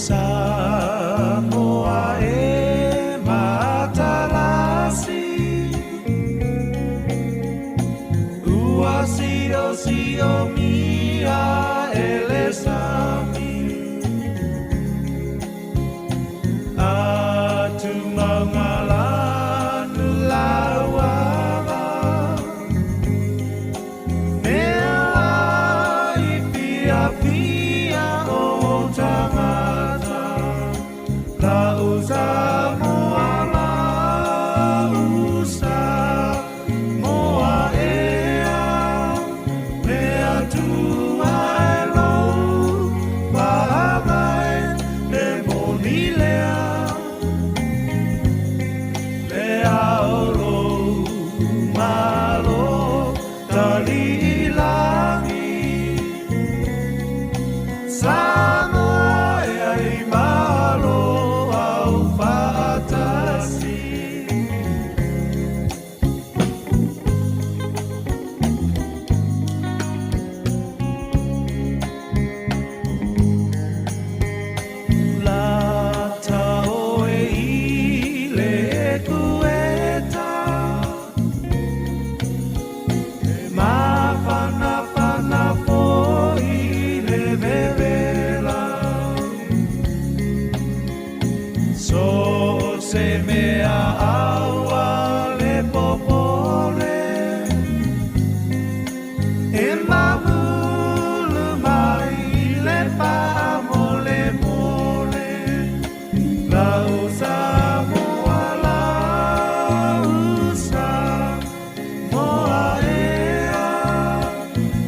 Samoa e matalasi Ua sio mia elesami Atu mangalanu lawama Mea I pia o tangata Samoa Samoa ea mea tua elo pahamai e moni lea lea oro malo tali ilangi Samoa ea I malo Se mea aua le popole E mamulu mai le pa mole mole La Samoa la Samoa ea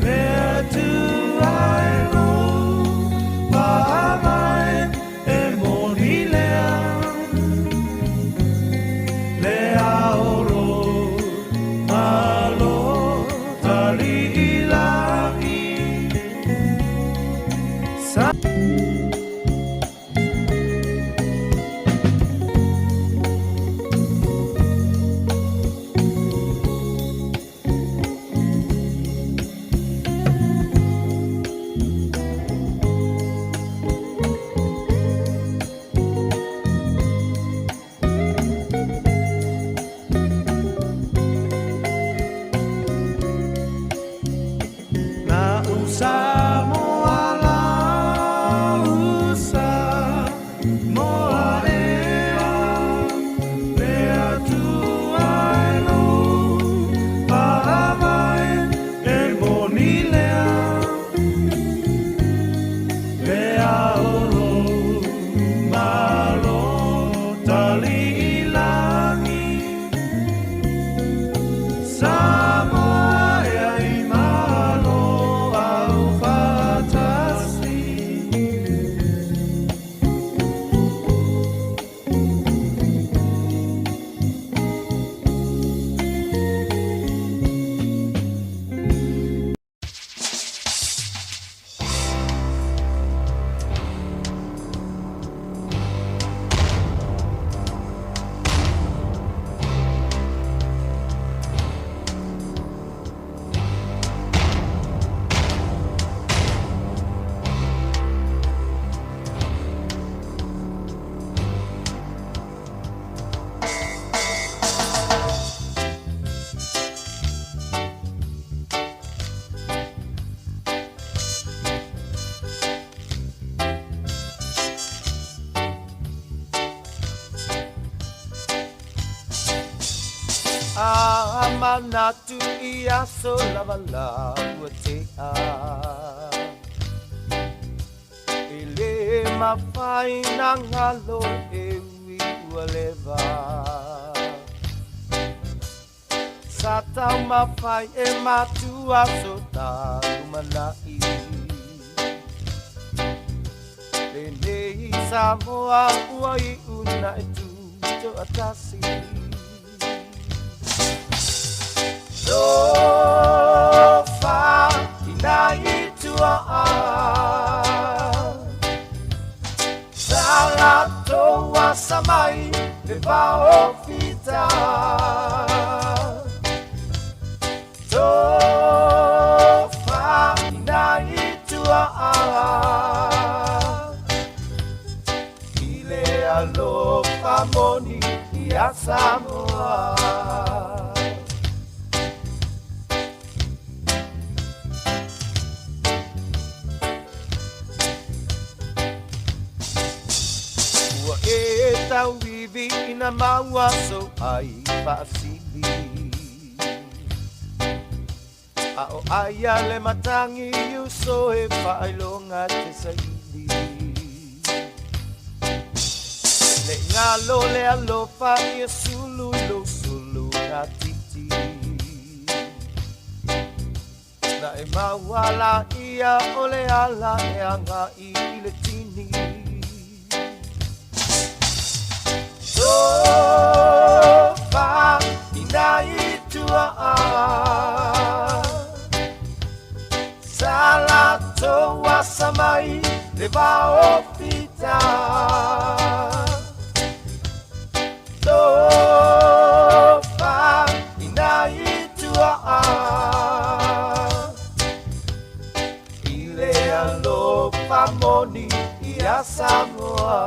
Mea tua elo pa mai e moni lea Samoa la Samoa ea mea tua elo pahamai e moni lea lea oro malo tali ilangi Samoa ea I malo Amanatu ia so lavala utea Ele mawhai na ngalo e ui ualeva Sa tau mawhai e matua so talu manai Lenei Samoa uai una e tu to atasi So far, inai tua Salato wa samai le vao fita So far, inai tua au vivi ina maua so ai paasili. Ao aya le matangi you so e whailonga te saili. Le ngalo le alofa i sulu lo sulu na titi. Na e mawala ia ole ala e anga i le tini. Sofa ina i tua a Sala toa samai le vao fita. Sofa ina i tua a Ile alofa moni i a Samoa.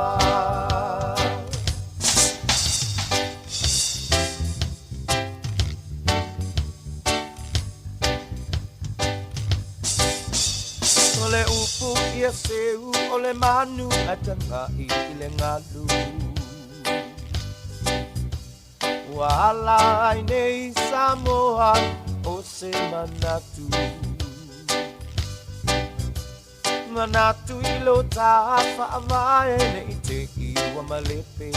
Ole upu ia seu ole manu atanga i le ngalu. Wala ai nei Samoa o se manatu. Manatu i lo ta whaamae nei te iwa malepe.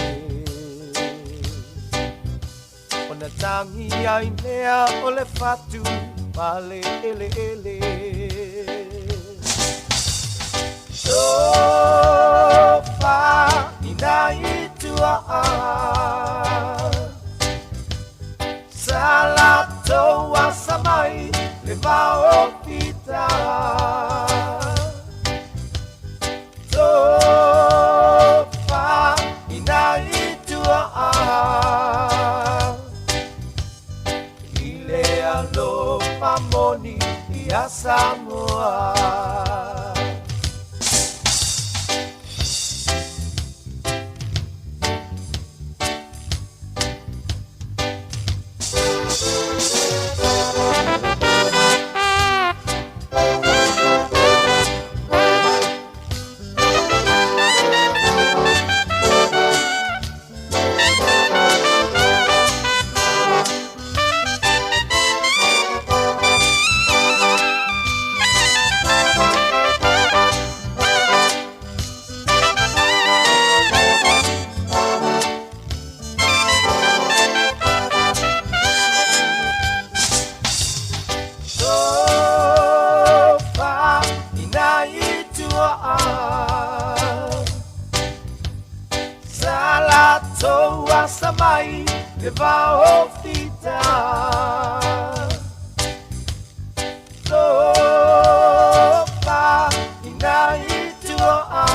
Ona tangi ai mea ole fatu male ele ele. Sofa ina i tua a Sala toa samai le vao fita. Sofa ina i tua a Ile alofa moni i a Samoa. Sala toa samai le vao fita. Sofa ina i tua a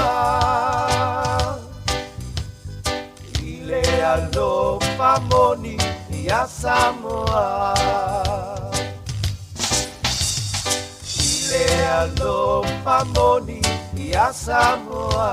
Ile alofa moni i a Samoa. Ile alofa moni i a Samoa.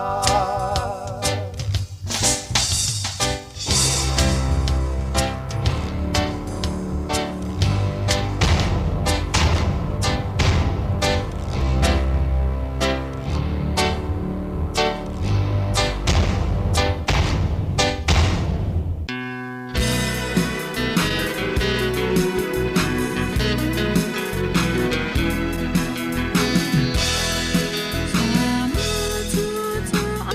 Samoa,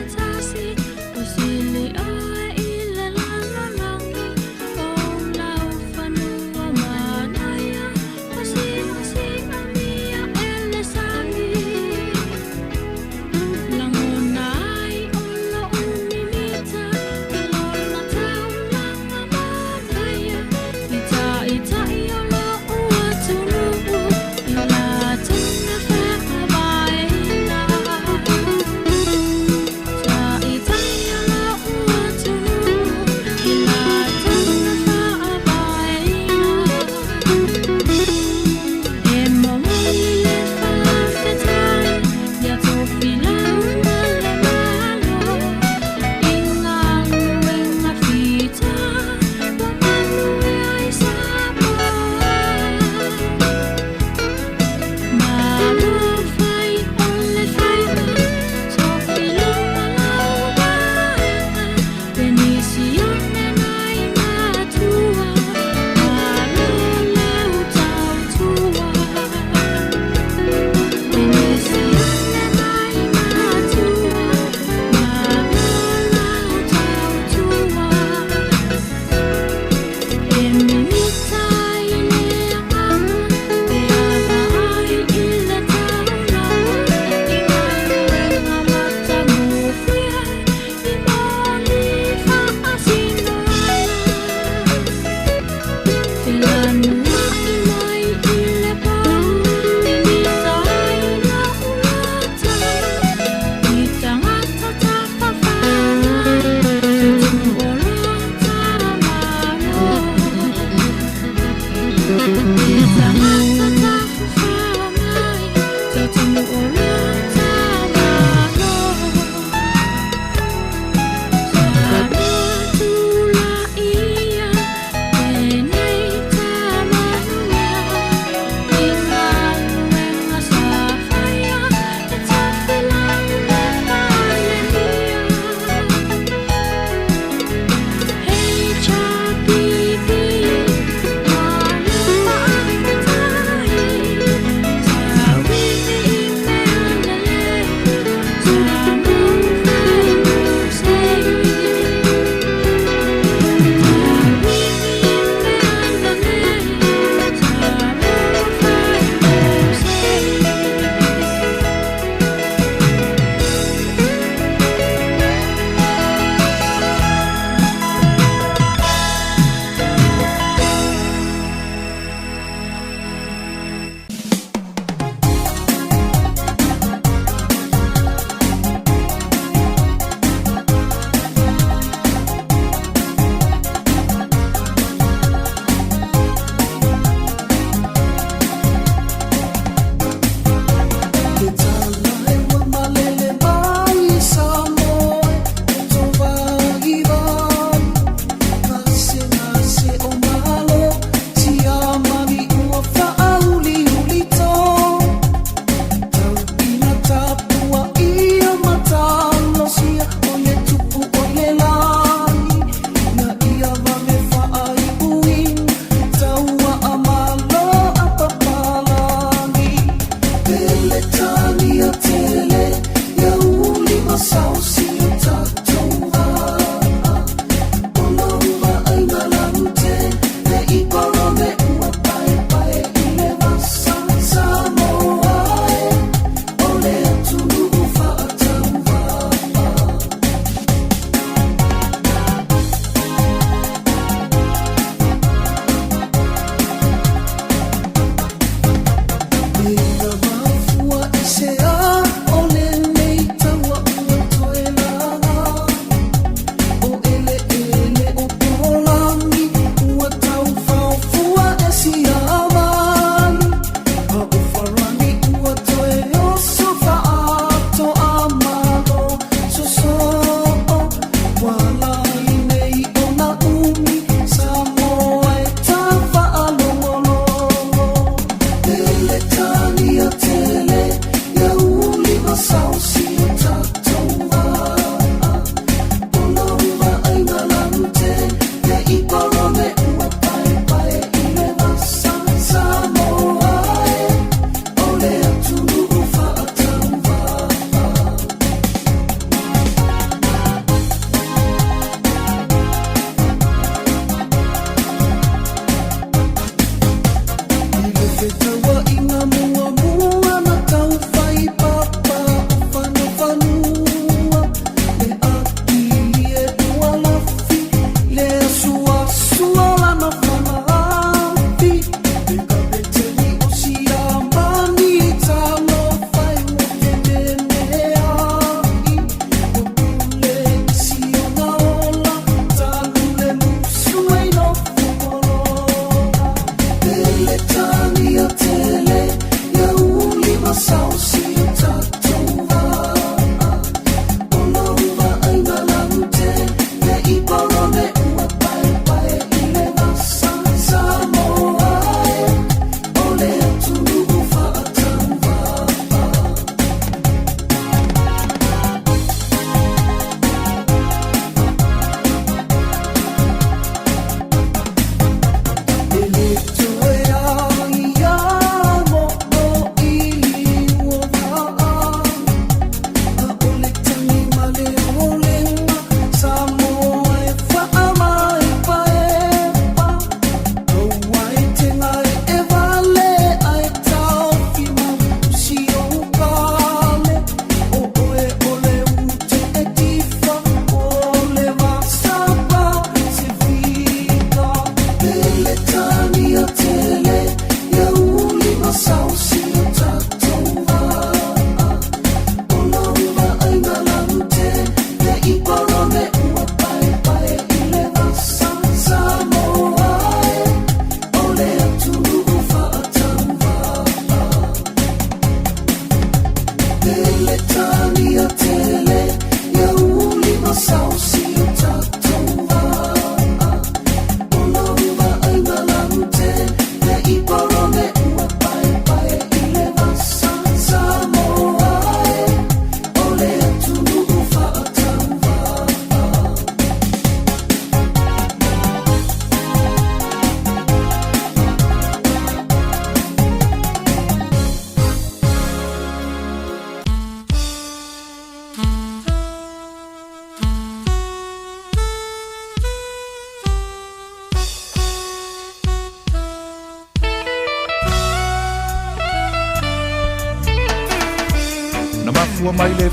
Tautua mai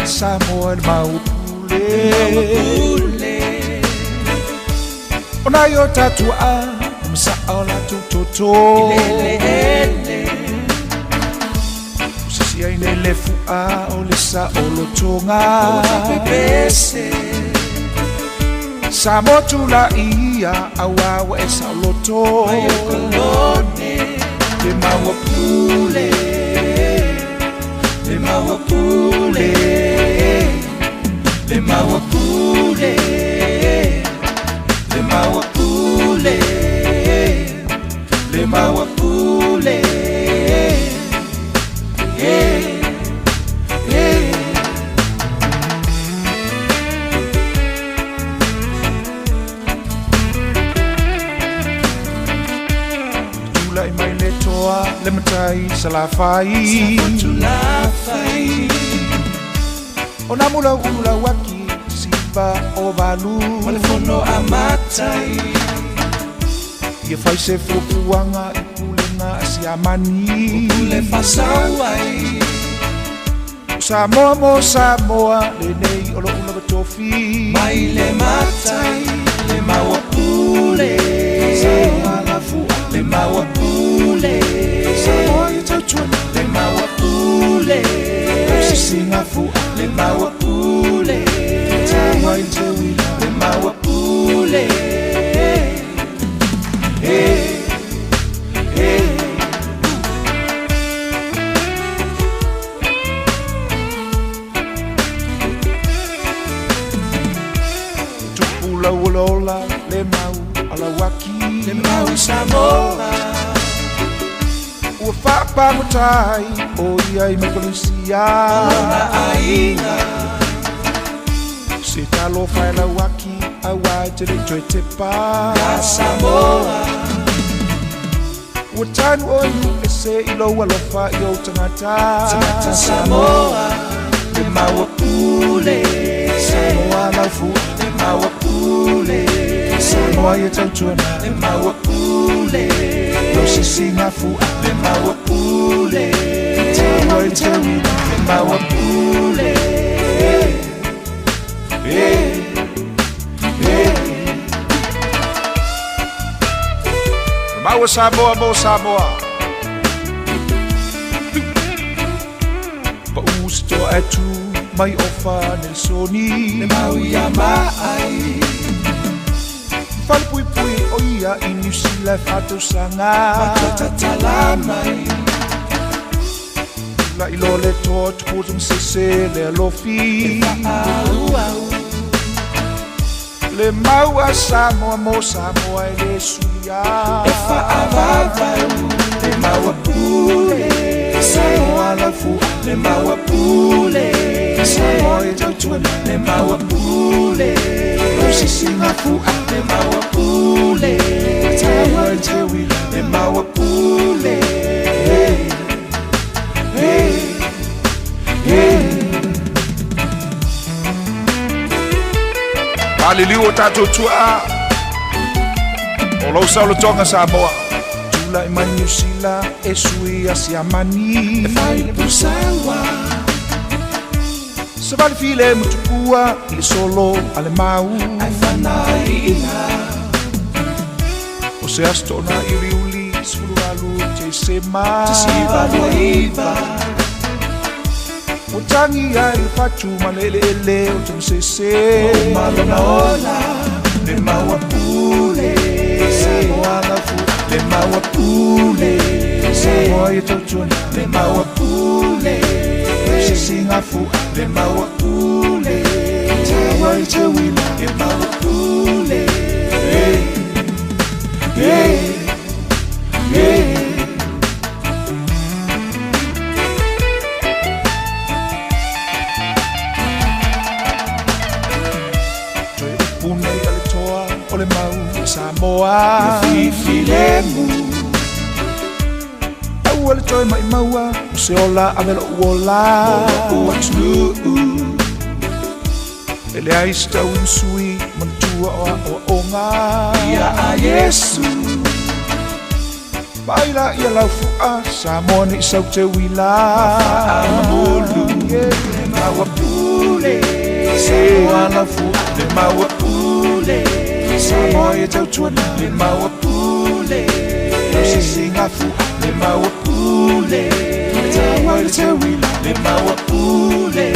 Sāmoa maupule Ona yo tatua Msao la tutoto Usisia inele fua Ole sa olotonga Samoa tula ia Awawa esa oloto Le mawapule Le mawapule Le mawapule Le mawapule Le mawapule Tulai mai le toa le matai salafai Ona mula ula waki siva o valu Malefono amatai Ia fai se fupuanga I pulenga asiamani Pule fasawai Samoa mo Samoa le nei o lo ula batofi Mai le matai le maua pule Samoa la fua le maua pule Samoa i Tautua le maua pule Singa fua le maua pule Samoa i te wila le maua pule Tupula ulola le mau ala waki le mau Samoa Ua whapamutai o ia I makalisia Ona ainga Se talo whaela waki a wai te re toi te pā Ya Samoa Ua tanu o iu e se I loa lofa I o tangata Tangata Samoa le maua pule Samoa laufu le maua pule Samoa ia Tautua le maua pule Lo se singa fua le maua pule Samoa I te wina le maua pule Maua Samoa mo Samoa Pa usto atu mai ofa nel soni le mau ia mai Fal pui pui o ia I New Zealand fatu sanga Matata talamai La ilo le tot kutum se le alofi Au au Le maua Samoa mo Samoa I le suia E whaavavau le maua pule Samoa la fu le maua pule Samoa I Tautua le maua pule Si singa fu le maua pule Samoa I te wila le maua pule Maliliu o tātou tua O lau saulo tonga Samoa Tula I mani usila e sui asiamani E whai le pusawa Se vale file mutukua I le solo ale mau Ai whanaina O se astona I riuli Sulu alu te sema Te siva loiva O tangi ai le fatu malele ele o te msese O malona ola le maua pule Samoa la fu le maua pule Samoa I Tautua le maua pule Se singa fu le maua pule Samoa I te wila le maua pule Toi upune I le toa o le mau Samoa Fifi lemu Au ale toi mai maua O se ola a melo uola Ua tulu Ele aista unsui Mantua o onga Ia a Yesu Baila ia lau fua Samoa ni sau te wila Amamulu le maua pule Samoa la fu le maua pule Samoa I Tautua le maua pule Se singa fu le maua pule Samoa I te wila le maua pule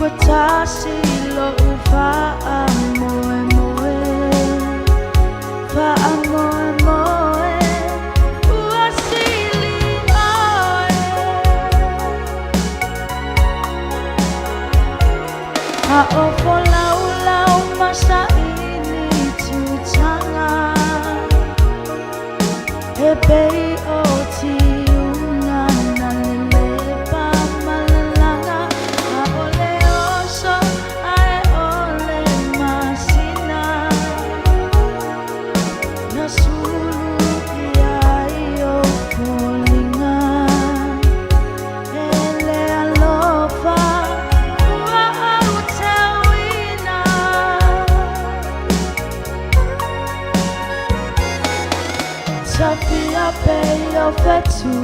Tasilo fa'amoe moe, fa'amoe moe, uasili oe. Ha'ofo lau masa ini tutanga, hebei o tiunga na lelepa malalanga. Safia peyo fetu,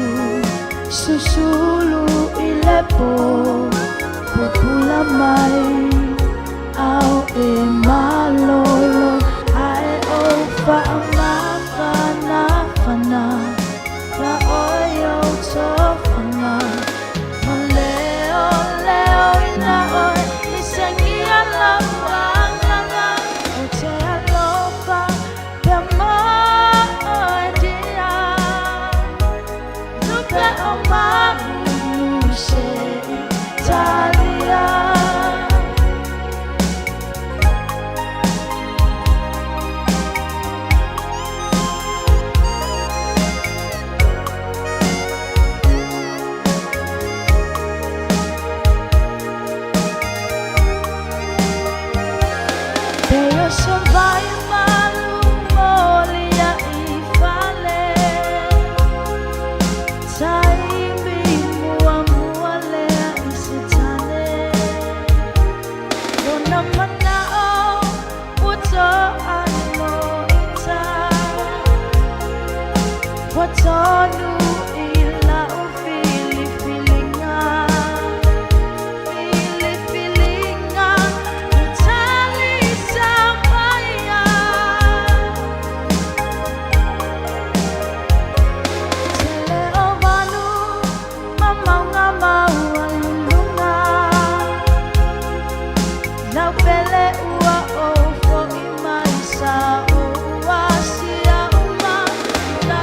susulu ilepo, pupula mai, au e malolo, ai o fa'amafana fana, la oyo tofana, leo leo ina oi, isengia la wanganga, o te alofa, pema. Watonu ila ufili-filinga, fili-filinga, utali samaya. Tele ovanu, mamaunga maualunga, naupele ua ofo imai Samoa sia uma, na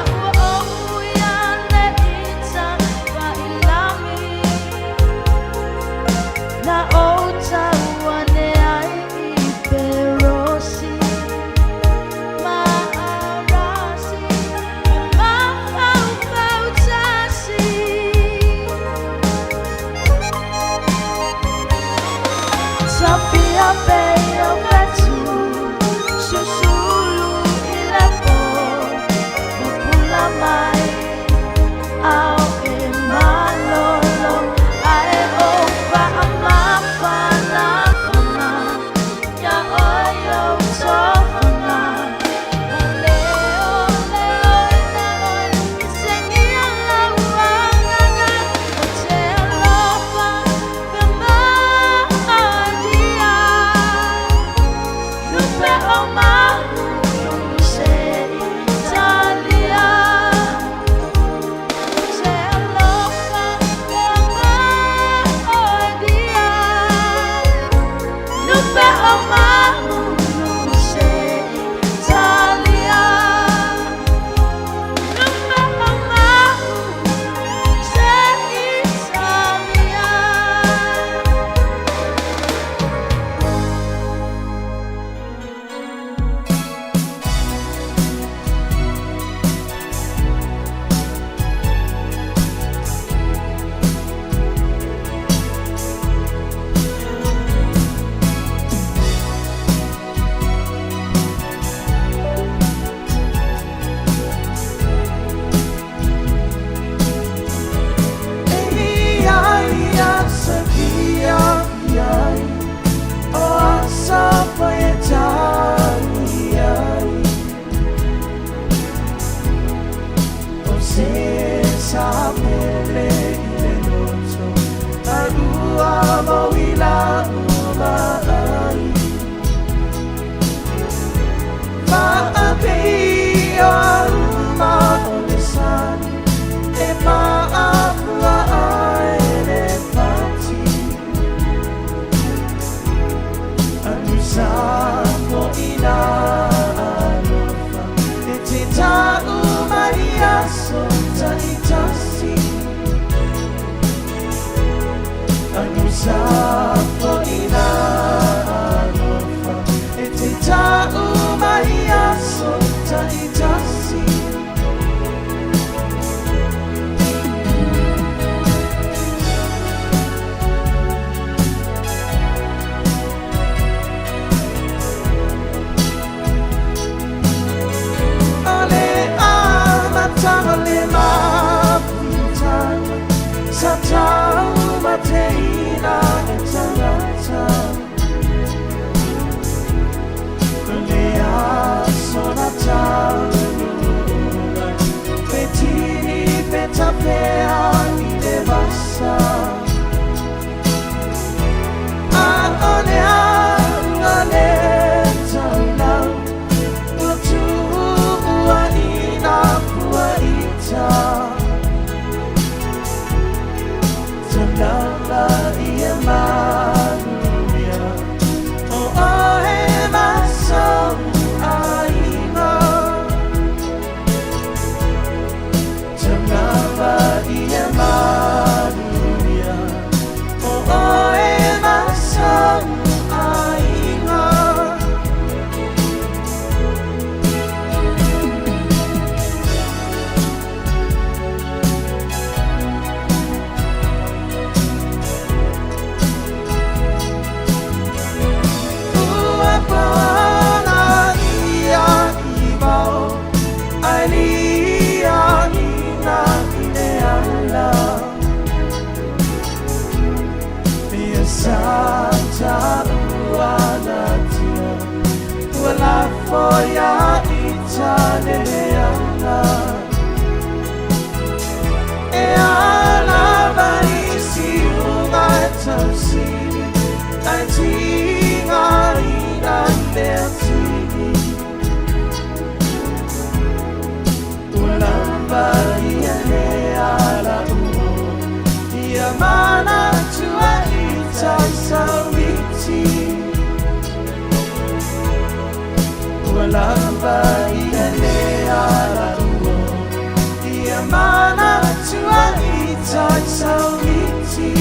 Safia peyo fetu, susulu ilepo, pupula mai, au e malolo, ae o fa'amafana fana, ya oyo tofana, leo leo ina oi, isengia la wanganga, o te alofa, pema adia. tapo ina alofa e te tau mai aso taitasi ale amatama le mapitana sa tau mateina e tangata le aso na tau petini petapea i te vasa a ole angale taulau utu ua ina kua ita Lala ia manuia o ae masau aina Lala ia manuia o ae masau aina Santa Uanatia Wala foya itaneleana E ala barisi umatasini Aitinga ina neatini Ulamba iane ala uo Ia mana tua Saumiti Walamba iane ala uo Ia mana tua ita saumiti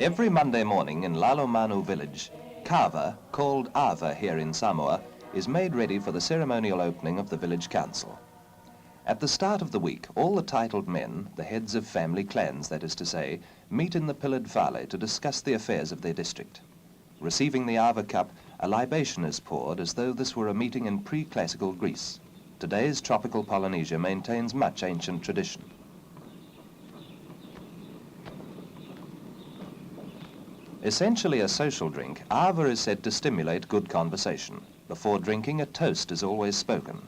Every Monday morning in Lalomanu village, kava, called ava here in Samoa, is made ready for the ceremonial opening of the village council. At the start of the week, all the titled men, the heads of family clans, that is to say, meet in the pillared vale to discuss the affairs of their district. Receiving the ava cup, a libation is poured as though this were a meeting in pre-classical Greece. Today's tropical Polynesia maintains much ancient tradition. Essentially a social drink, ava is said to stimulate good conversation. Before drinking, a toast is always spoken.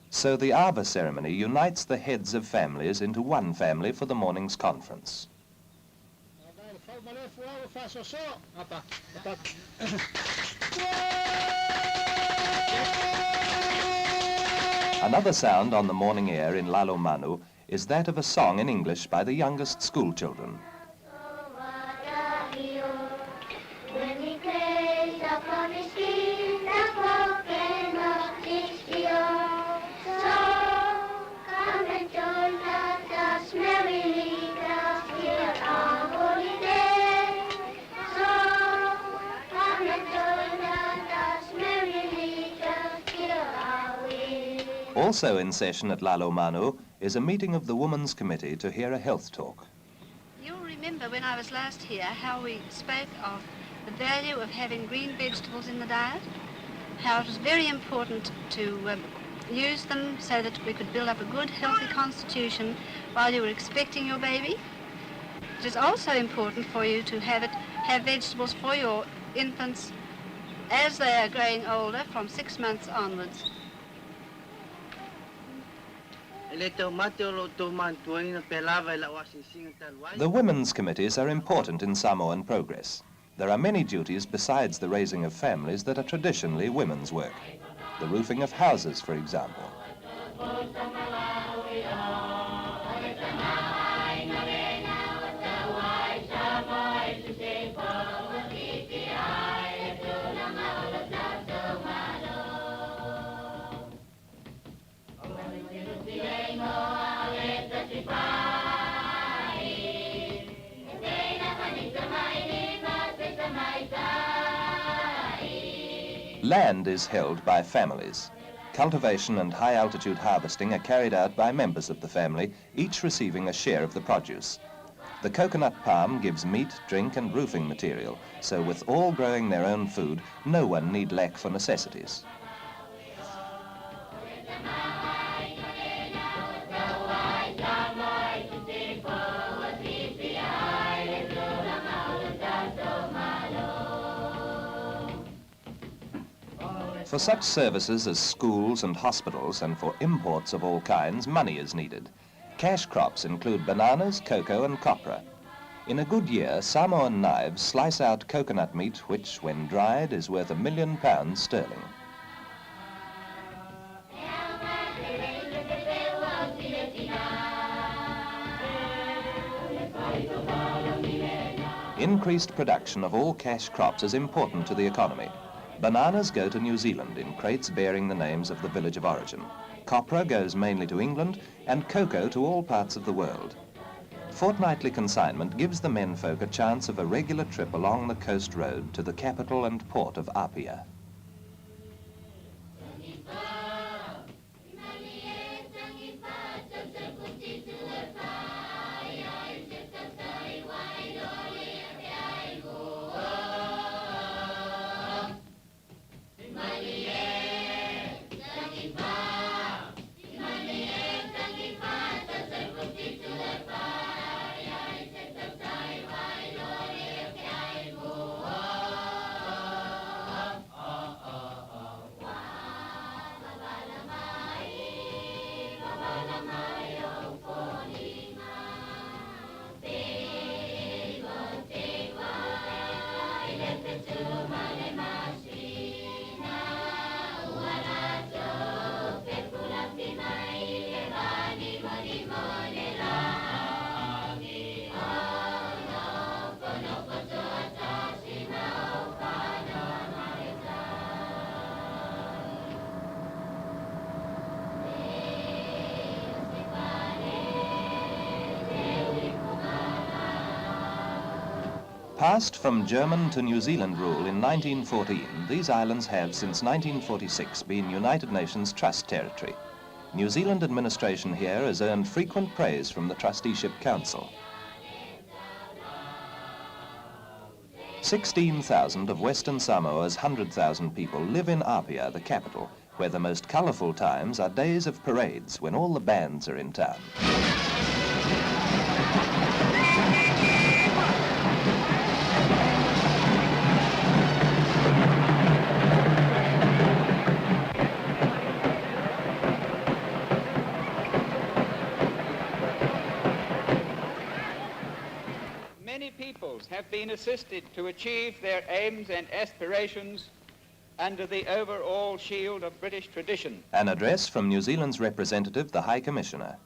So the ava ceremony unites the heads of families into one family for the morning's conference. Another sound on the morning air in Lalomanu is that of a song in English by the youngest school children. Also in session at Lalo Manu is a meeting of the Women's Committee to hear a health talk. You'll remember when I was last here how we spoke of the value of having green vegetables in the diet, how it was very important to use them so that we could build up a good, healthy constitution while you were expecting your baby. It is also important for you to have vegetables for your infants as they are growing older from 6 months onwards. The women's committees are important in Samoan progress. There are many duties besides the raising of families that are traditionally women's work. The roofing of houses, for example. Land is held by families. Cultivation and high-altitude harvesting are carried out by members of the family, each receiving a share of the produce. The coconut palm gives meat, drink and roofing material, so with all growing their own food, no one need lack for necessities. For such services as schools and hospitals and for imports of all kinds, money is needed. Cash crops include bananas, cocoa and copra. In a good year, Samoan knives slice out coconut meat which, when dried, is worth £1 million sterling. Increased production of all cash crops is important to the economy. Bananas go to New Zealand in crates bearing the names of the village of origin. Copra goes mainly to England and cocoa to all parts of the world. Fortnightly consignment gives the menfolk a chance of a regular trip along the coast road to the capital and port of Apia. Passed from German to New Zealand rule in 1914, these islands have since 1946 been United Nations Trust territory. New Zealand administration here has earned frequent praise from the Trusteeship Council. 16,000 of Western Samoa's 100,000 people live in Apia, the capital, where the most colourful times are days of parades when all the bands are in town. Many peoples have been assisted to achieve their aims and aspirations under the overall shield of British tradition. An address from New Zealand's representative, the High Commissioner.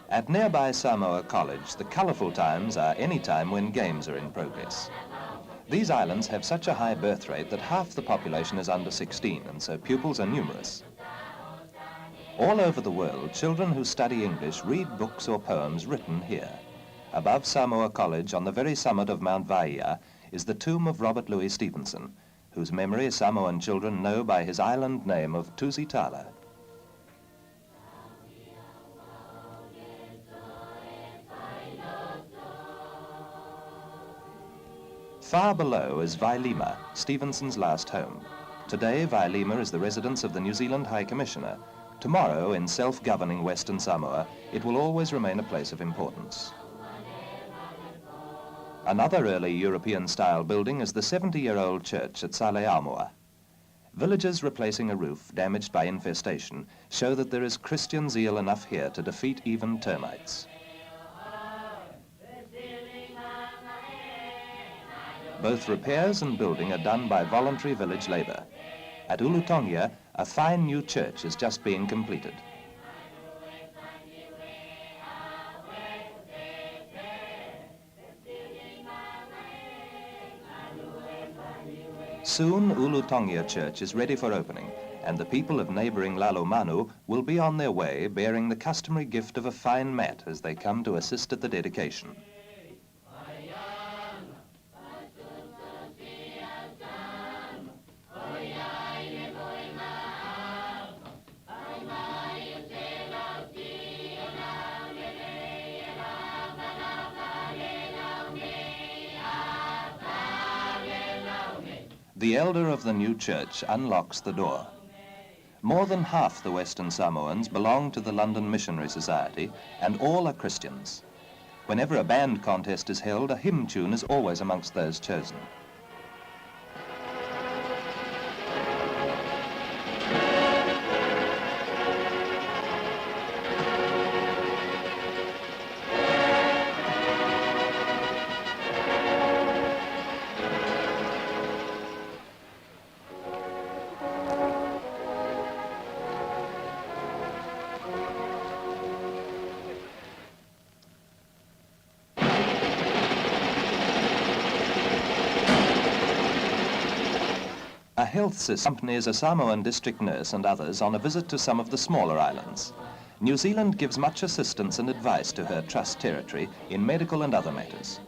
At nearby Samoa College, the colourful times are any time when games are in progress. These islands have such a high birth rate that half the population is under 16, and so pupils are numerous. All over the world, children who study English read books or poems written here. Above Samoa College, on the very summit of Mount Vaia, is the tomb of Robert Louis Stevenson, whose memory Samoan children know by his island name of Tusitala. Far below is Vailima, Stevenson's last home. Today, Vailima is the residence of the New Zealand High Commissioner. Tomorrow, in self-governing Western Samoa, it will always remain a place of importance. Another early European-style building is the 70-year-old church at Saleamoa. Villages replacing a roof damaged by infestation show that there is Christian zeal enough here to defeat even termites. Both repairs and building are done by voluntary village labour. At Ulutongia, a fine new church is just being completed. Soon, Ulutongia Church is ready for opening, and the people of neighbouring Lalomanu will be on their way bearing the customary gift of a fine mat as they come to assist at the dedication. The elder of the new church unlocks the door. More than half the Western Samoans belong to the London Missionary Society, and all are Christians. Whenever a band contest is held, a hymn tune is always amongst those chosen. A health system accompanies a Samoan district nurse and others on a visit to some of the smaller islands. New Zealand gives much assistance and advice to her trust territory in medical and other matters.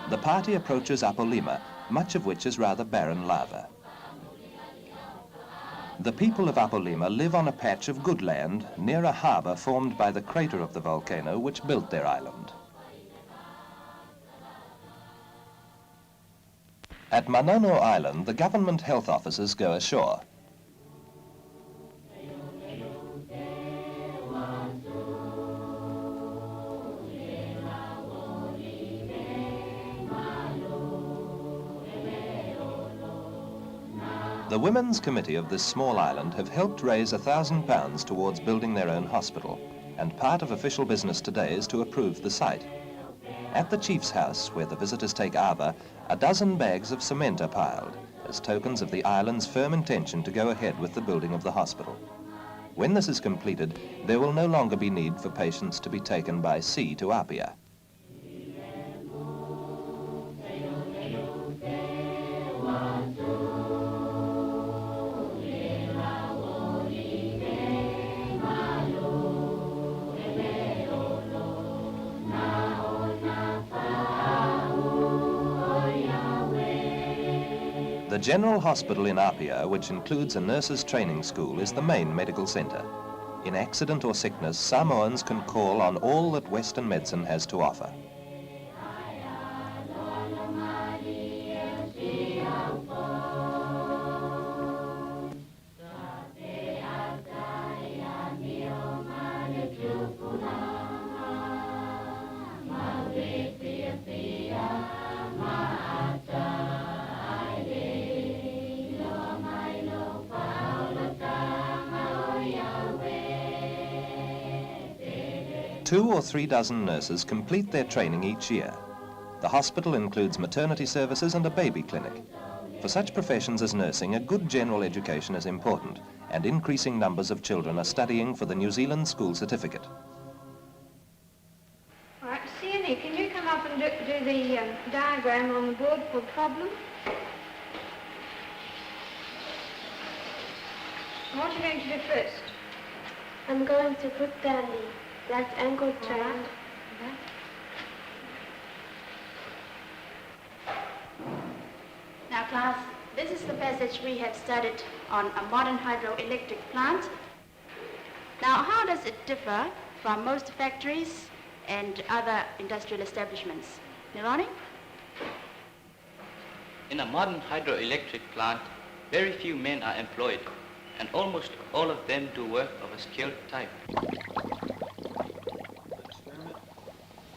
The party approaches Apolima, much of which is rather barren lava. The people of Apolima live on a patch of good land near a harbour formed by the crater of the volcano which built their island. At Manono Island, the government health officers go ashore. The Women's Committee of this small island have helped raise £1,000 towards building their own hospital, and part of official business today is to approve the site. At the chief's house, where the visitors take ava, a dozen bags of cement are piled, as tokens of the island's firm intention to go ahead with the building of the hospital. When this is completed, there will no longer be need for patients to be taken by sea to Apia. The General Hospital in Apia, which includes a nurses' training school, is the main medical centre. In accident or sickness, Samoans can call on all that Western medicine has to offer. Two or 3 dozen nurses complete their training each year. The hospital includes maternity services and a baby clinic. For such professions as nursing, a good general education is important, and increasing numbers of children are studying for the New Zealand School Certificate. do the diagram on the board for the problem. What are you going to do first? I'm going to put down the black angle track. Now class, this is the passage we have studied on a modern hydroelectric plant. Now how does it differ from most factories and other industrial establishments? Nirani? In a modern hydroelectric plant, very few men are employed, and almost all of them do work of a skilled type.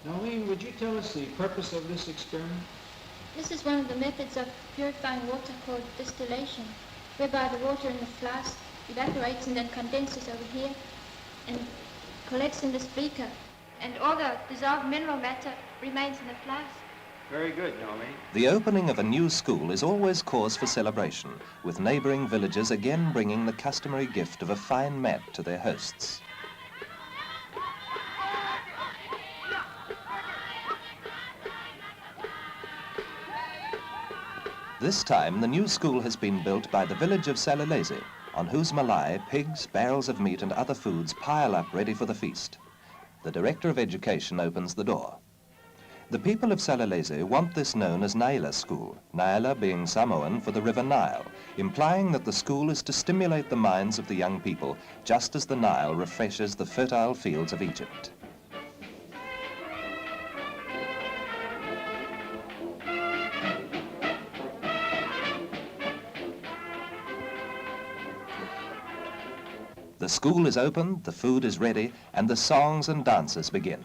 Nolene, would you tell us the purpose of this experiment? This is one of the methods of purifying water called distillation, whereby the water in the flask evaporates and then condenses over here and collects in this beaker. And all the dissolved mineral matter remains in the flask. Very good, Nolene. The opening of a new school is always cause for celebration, with neighbouring villages again bringing the customary gift of a fine mat to their hosts. This time, the new school has been built by the village of Salalese, on whose malai pigs, barrels of meat and other foods pile up ready for the feast. The Director of Education opens the door. The people of Salalese want this known as Naila School, Naila being Samoan for the River Nile, implying that the school is to stimulate the minds of the young people, just as the Nile refreshes the fertile fields of Egypt. The school is opened, the food is ready, and the songs and dances begin.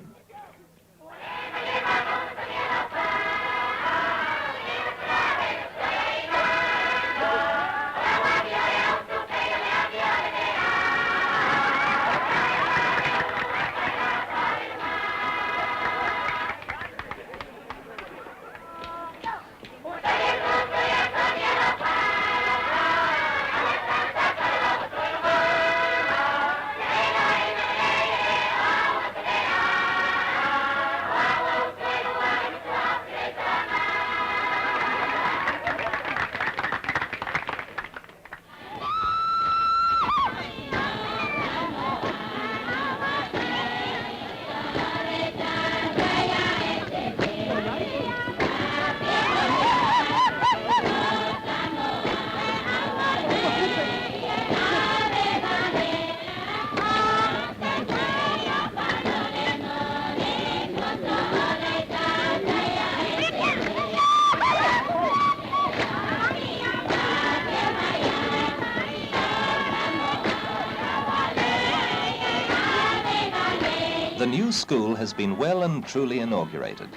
The new school has been well and truly inaugurated.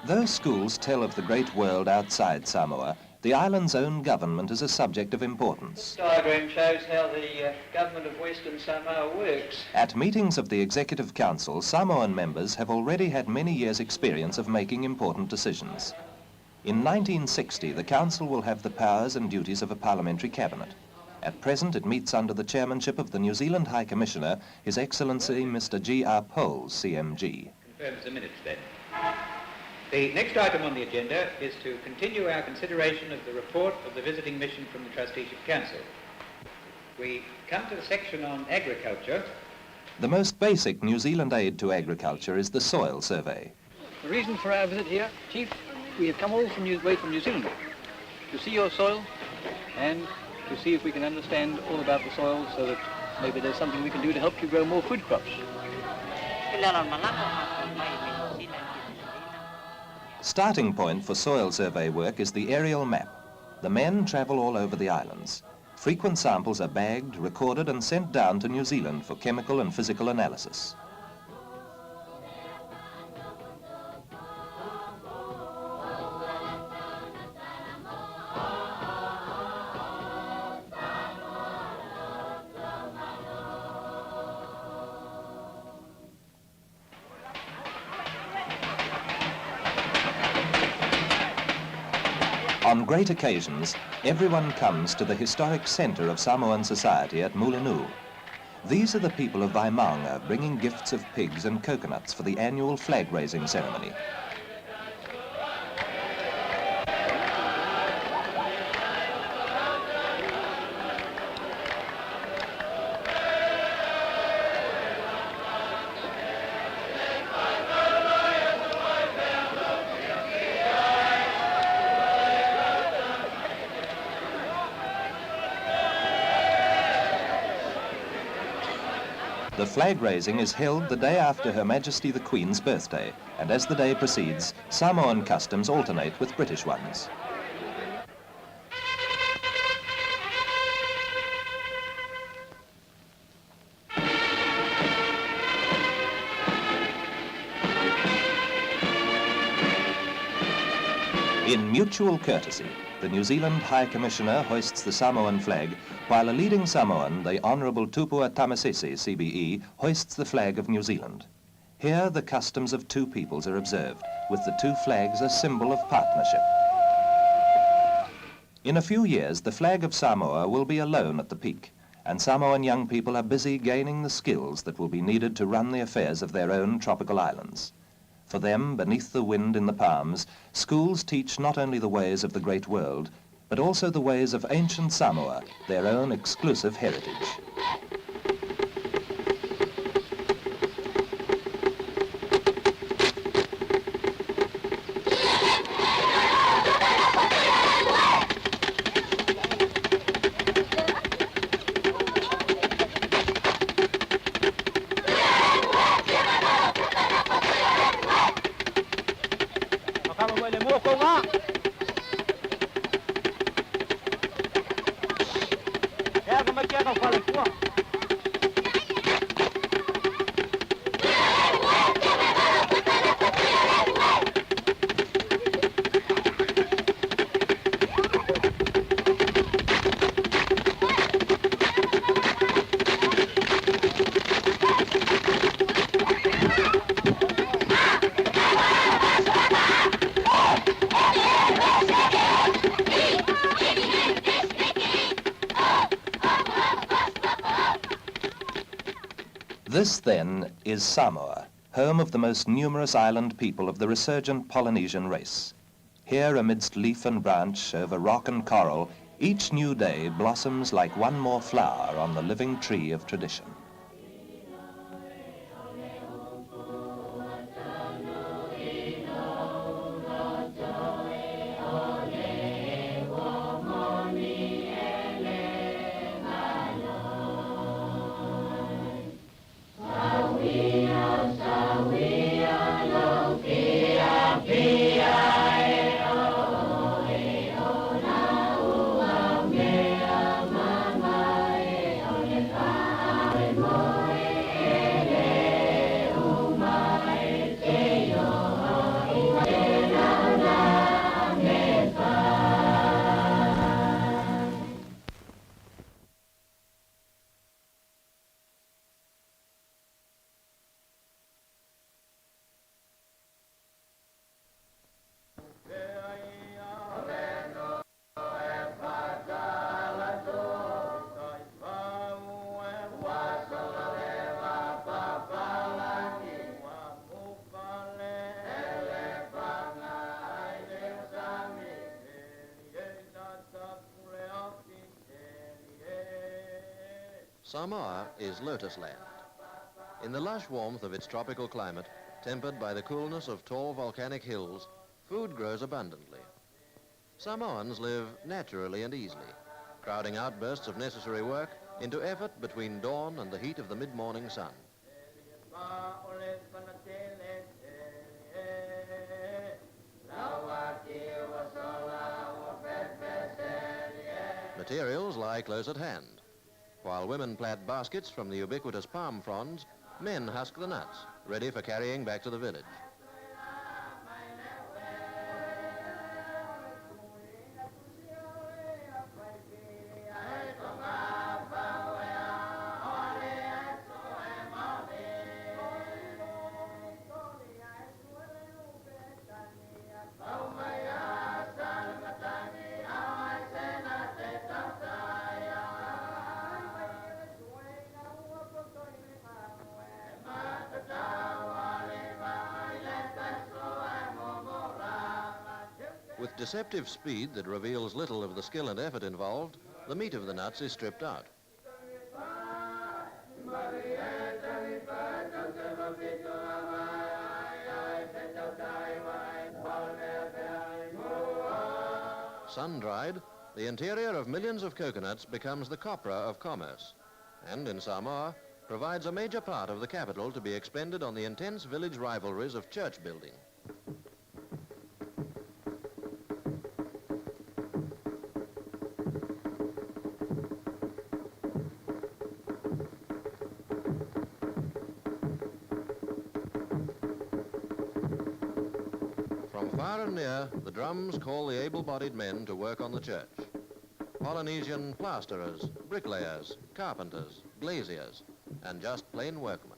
Though schools tell of the great world outside Samoa, the island's own government is a subject of importance. This diagram shows how the government of Western Samoa works. At meetings of the Executive Council, Samoan members have already had many years' experience of making important decisions. In 1960, the Council will have the powers and duties of a parliamentary cabinet. At present, it meets under the chairmanship of the New Zealand High Commissioner, His Excellency Mr. G.R. Poles, CMG. Confirms the minutes then. The next item on the agenda is to continue our consideration of the report of the visiting mission from the Trusteeship Council. We come to the section on agriculture. The most basic New Zealand aid to agriculture is the soil survey. The reason for our visit here, Chief, we have come all from New Zealand to see your soil and to see if we can understand all about the soil so that maybe there's something we can do to help you grow more food crops. Starting point for soil survey work is the aerial map. The men travel all over the islands. Frequent samples are bagged, recorded and sent down to New Zealand for chemical and physical analysis. On great occasions, everyone comes to the historic centre of Samoan society at Mulinu. These are the people of Vaimanga bringing gifts of pigs and coconuts for the annual flag-raising ceremony. The flag raising is held the day after Her Majesty the Queen's birthday, and as the day proceeds, Samoan customs alternate with British ones. In mutual courtesy, the New Zealand High Commissioner hoists the Samoan flag, while a leading Samoan, the Honourable Tautua mai Sāmoa, CBE, hoists the flag of New Zealand. Here, the customs of two peoples are observed, with the two flags a symbol of partnership. In a few years, the flag of Samoa will be alone at the peak, and Samoan young people are busy gaining the skills that will be needed to run the affairs of their own tropical islands. For them, beneath the wind in the palms, schools teach not only the ways of the great world, but also the ways of ancient Samoa, their own exclusive heritage. This, then, is Samoa, home of the most numerous island people of the resurgent Polynesian race. Here, amidst leaf and branch, over rock and coral, each new day blossoms like one more flower on the living tree of tradition. Samoa is lotus land. In the lush warmth of its tropical climate, tempered by the coolness of tall volcanic hills, food grows abundantly. Samoans live naturally and easily, crowding outbursts of necessary work into effort between dawn and the heat of the mid-morning sun. Materials lie close at hand. While women plait baskets from the ubiquitous palm fronds, men husk the nuts, ready for carrying back to the village. With deceptive speed that reveals little of the skill and effort involved, the meat of the nuts is stripped out. Sun-dried, the interior of millions of coconuts becomes the copra of commerce. And in Samoa, provides a major part of the capital to be expended on the intense village rivalries of church building. From far and near, the drums call the able-bodied men to work on the church. Polynesian plasterers, bricklayers, carpenters, glaziers, and just plain workmen.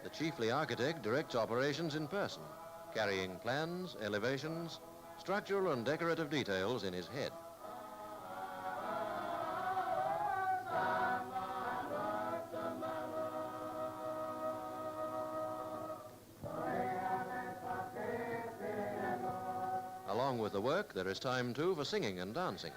The chiefly architect directs operations in person, carrying plans, elevations, structural and decorative details in his head. Along with the work, there is time too for singing and dancing.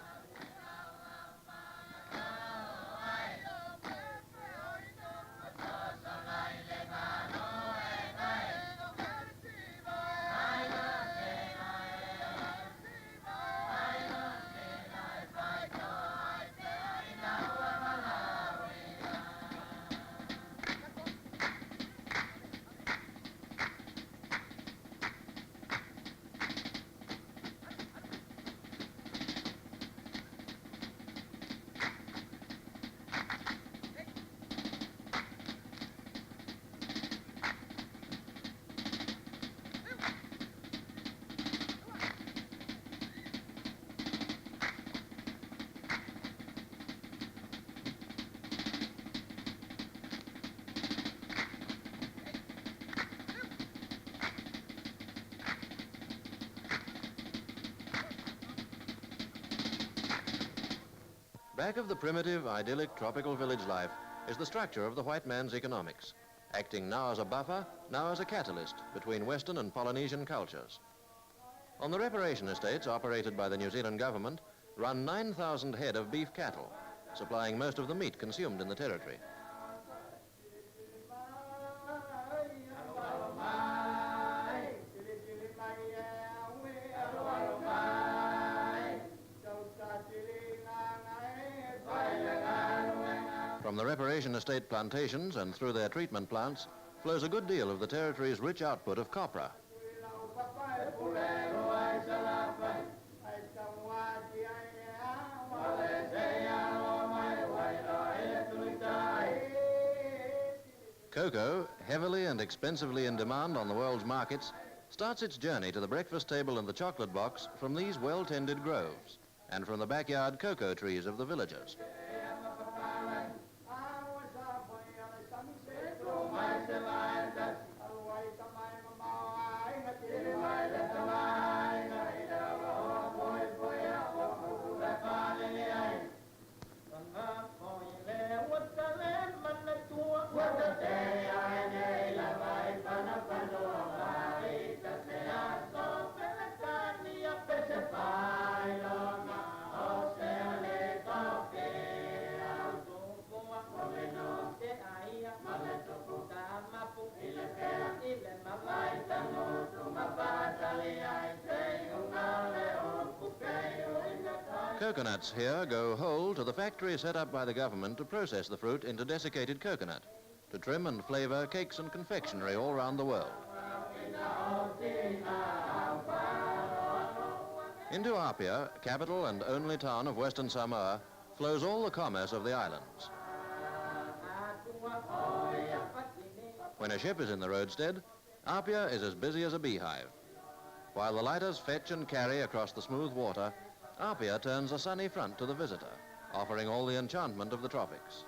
Back of the primitive, idyllic, tropical village life is the structure of the white man's economics, acting now as a buffer, now as a catalyst between Western and Polynesian cultures. On the reparation estates operated by the New Zealand government run 9,000 head of beef cattle, supplying most of the meat consumed in the territory. From the reparation estate plantations and through their treatment plants flows a good deal of the territory's rich output of copra. Cocoa, heavily and expensively in demand on the world's markets, starts its journey to the breakfast table and the chocolate box from these well-tended groves and from the backyard cocoa trees of the villagers. Coconuts here go whole to the factory set up by the government to process the fruit into desiccated coconut, to trim and flavor cakes and confectionery all around the world. Into Apia, capital and only town of Western Samoa, flows all the commerce of the islands. When a ship is in the roadstead, Apia is as busy as a beehive. While the lighters fetch and carry across the smooth water, Apia turns a sunny front to the visitor, offering all the enchantment of the tropics.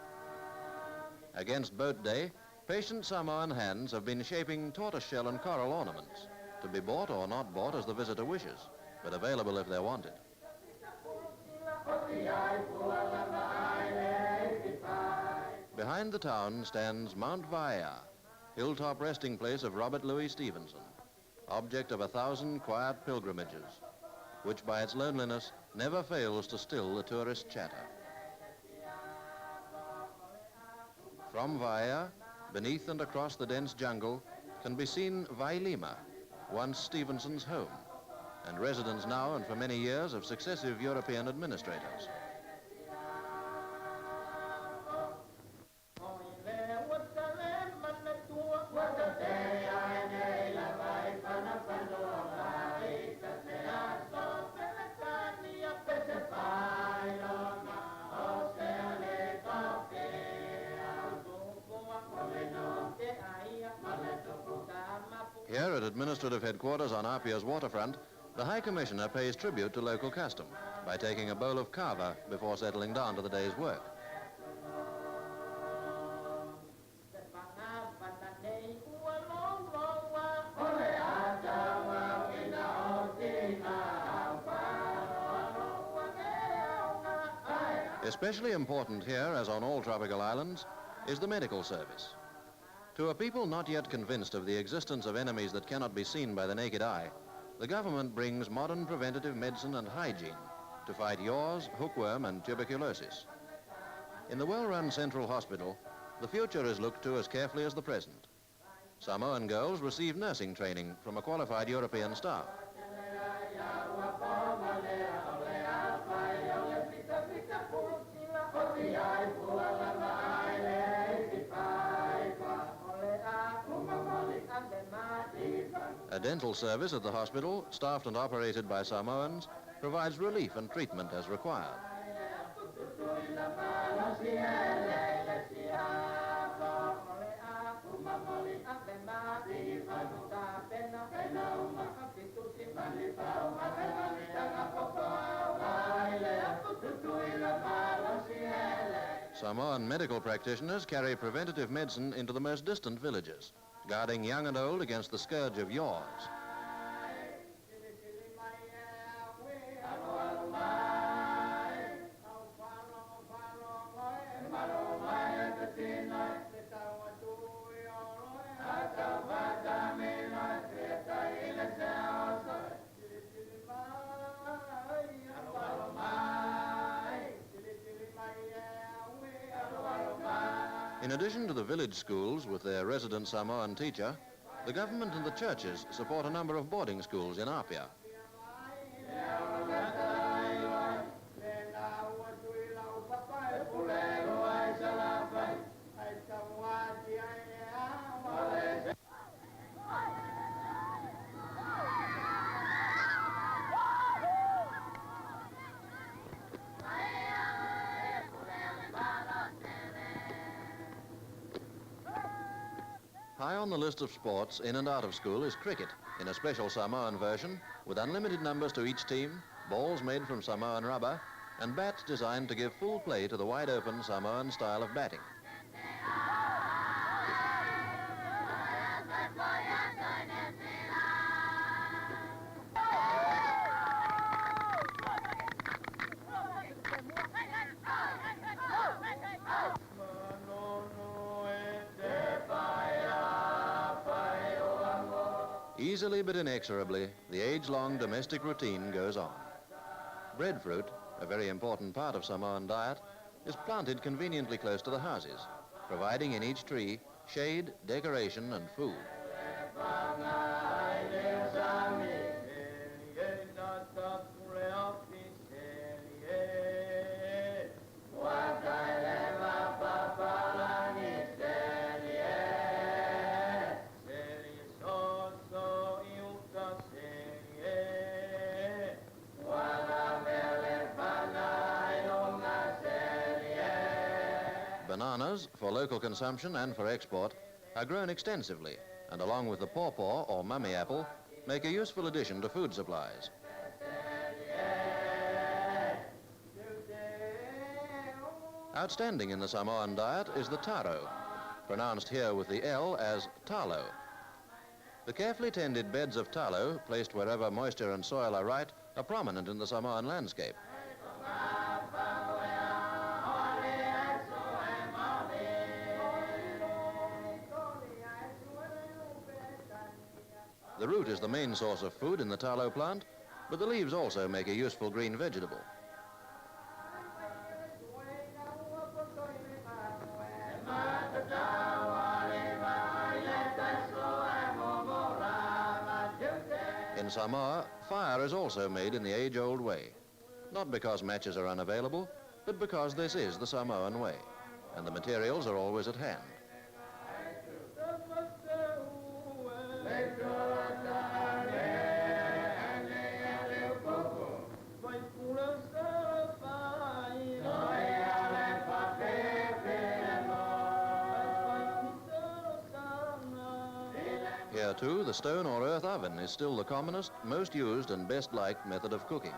Against boat day, patient Samoan hands have been shaping tortoiseshell and coral ornaments, to be bought or not bought as the visitor wishes, but available if they're wanted. Behind the town stands Mount Vaea, hilltop resting place of Robert Louis Stevenson, object of 1,000 quiet pilgrimages, which by its loneliness never fails to still the tourist chatter. From Vaea, beneath and across the dense jungle, can be seen Vailima, once Stevenson's home, and residence now and for many years of successive European administrators. Here at administrative headquarters on Apia's waterfront, the High Commissioner pays tribute to local custom by taking a bowl of kava before settling down to the day's work. Especially important here, as on all tropical islands, is the medical service. To a people not yet convinced of the existence of enemies that cannot be seen by the naked eye, the government brings modern preventative medicine and hygiene to fight yaws, hookworm, and tuberculosis. In the well-run Central Hospital, the future is looked to as carefully as the present. Samoan girls receive nursing training from a qualified European staff. A dental service at the hospital, staffed and operated by Samoans, provides relief and treatment as required. Samoan medical practitioners carry preventative medicine into the most distant villages, guarding young and old against the scourge of yaws. In addition to the village schools with their resident Samoan teacher, the government and the churches support a number of boarding schools in Apia. High on the list of sports in and out of school is cricket, in a special Samoan version, with unlimited numbers to each team, balls made from Samoan rubber, and bats designed to give full play to the wide-open Samoan style of batting. Easily but inexorably, the age-long domestic routine goes on. Breadfruit, a very important part of Samoan diet, is planted conveniently close to the houses, providing in each tree shade, decoration, and food. Bananas, for local consumption and for export, are grown extensively, and along with the pawpaw or mummy apple, make a useful addition to food supplies. Outstanding in the Samoan diet is the taro, pronounced here with the L as talo. The carefully tended beds of talo, placed wherever moisture and soil are right, are prominent in the Samoan landscape. The root is the main source of food in the talo plant, but the leaves also make a useful green vegetable. In Samoa, fire is also made in the age-old way, not because matches are unavailable, but because this is the Samoan way, and the materials are always at hand. Here too, the stone or earth oven is still the commonest, most used and best liked method of cooking.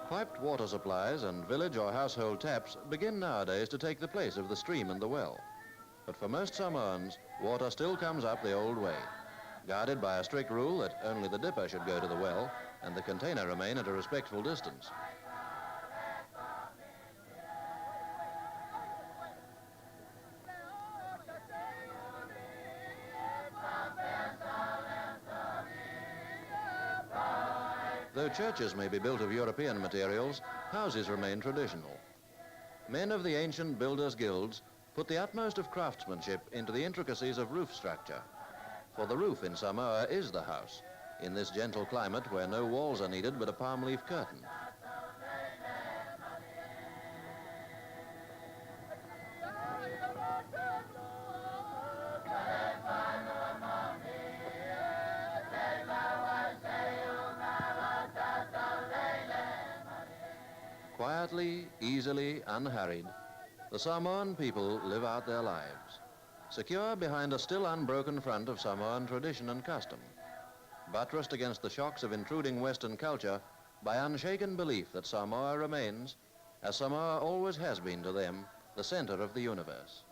Piped water supplies and village or household taps begin nowadays to take the place of the stream and the well. But for most Samoans, water still comes up the old way, guarded by a strict rule that only the dipper should go to the well and the container remain at a respectful distance. Though churches may be built of European materials, houses remain traditional. Men of the ancient builders' guilds put the utmost of craftsmanship into the intricacies of roof structure. For the roof in Samoa is the house, in this gentle climate where no walls are needed but a palm leaf curtain. Quietly, easily, unhurried, the Samoan people live out their lives, secure behind a still unbroken front of Samoan tradition and custom, buttressed against the shocks of intruding Western culture by unshaken belief that Samoa remains, as Samoa always has been to them, the center of the universe.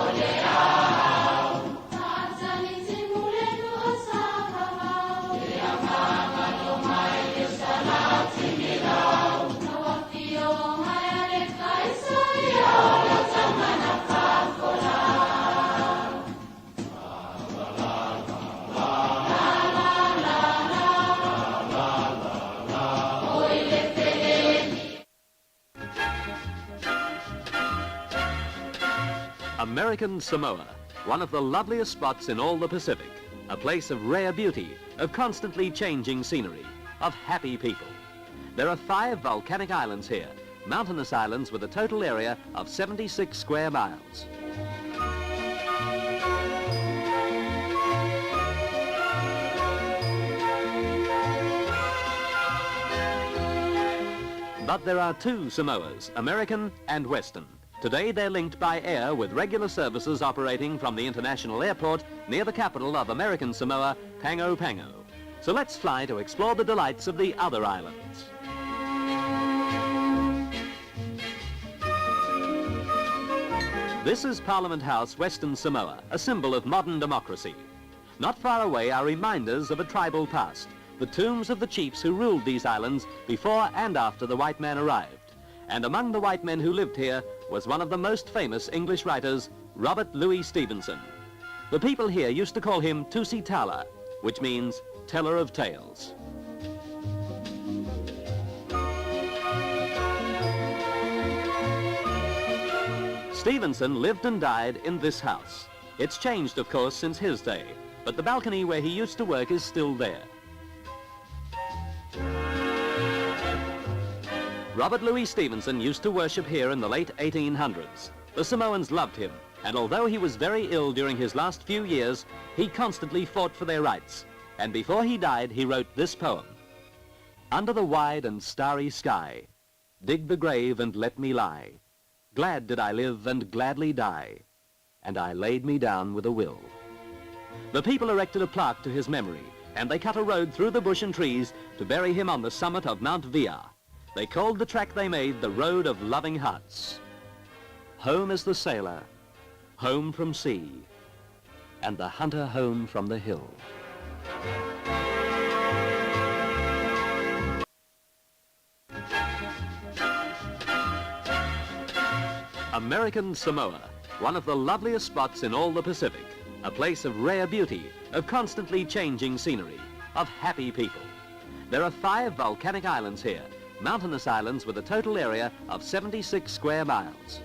Ole American Samoa, one of the loveliest spots in all the Pacific, a place of rare beauty, of constantly changing scenery, of happy people. There are 5 volcanic islands here, mountainous islands with a total area of 76 square miles. But there are 2 Samoas, American and Western. Today they're linked by air with regular services operating from the international airport near the capital of American Samoa, Pago Pago. So let's fly to explore the delights of the other islands. This is Parliament House, Western Samoa, a symbol of modern democracy. Not far away are reminders of a tribal past, the tombs of the chiefs who ruled these islands before and after the white man arrived. And among the white men who lived here was one of the most famous English writers, Robert Louis Stevenson. The people here used to call him Tusi Tala, which means teller of tales. Stevenson lived and died in this house. It's changed, of course, since his day, but the balcony where he used to work is still there. Robert Louis Stevenson used to worship here in the late 1800s. The Samoans loved him, and although he was very ill during his last few years, he constantly fought for their rights. And before he died, he wrote this poem. Under the wide and starry sky, dig the grave and let me lie. Glad did I live and gladly die, and I laid me down with a will. The people erected a plaque to his memory, and they cut a road through the bush and trees to bury him on the summit of Mount Via. They called the track they made the Road of Loving Hearts. Home is the sailor, home from sea, and the hunter home from the hill. American Samoa, one of the loveliest spots in all the Pacific, a place of rare beauty, of constantly changing scenery, of happy people. There are 5 volcanic islands here, mountainous islands with a total area of 76 square miles.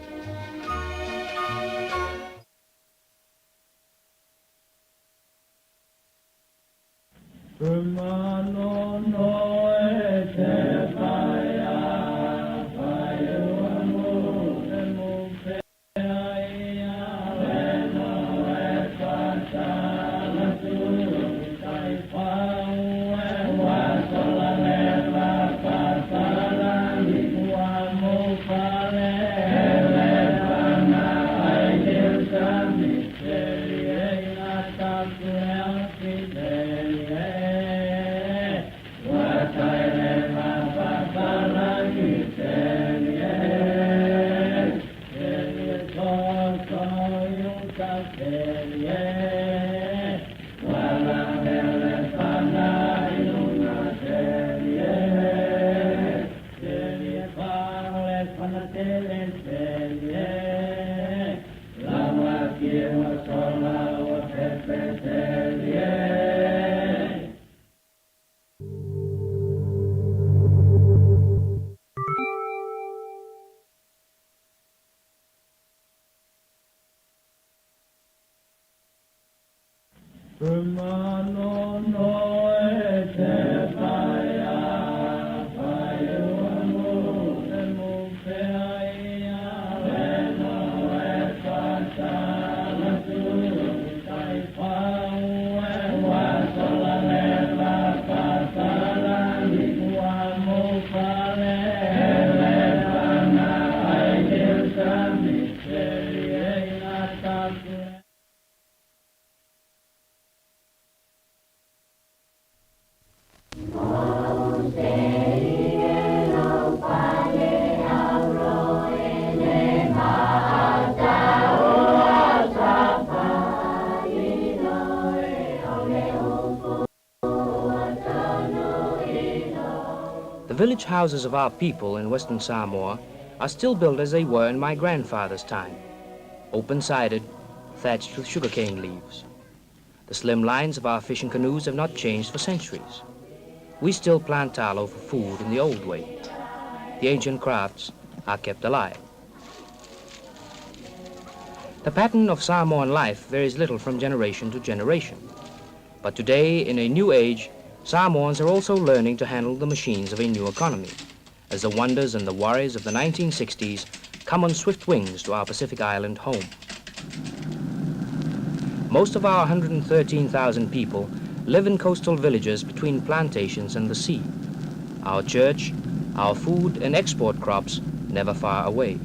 The village houses of our people in Western Samoa are still built as they were in my grandfather's time, open-sided, thatched with sugarcane leaves. The slim lines of our fishing canoes have not changed for centuries. We still plant tallow for food in the old way. The ancient crafts are kept alive. The pattern of Samoan life varies little from generation to generation. But today, in a new age, Samoans are also learning to handle the machines of a new economy, as the wonders and the worries of the 1960s come on swift wings to our Pacific Island home. Most of our 113,000 people live in coastal villages between plantations and the sea. Our church, our food and export crops never far away.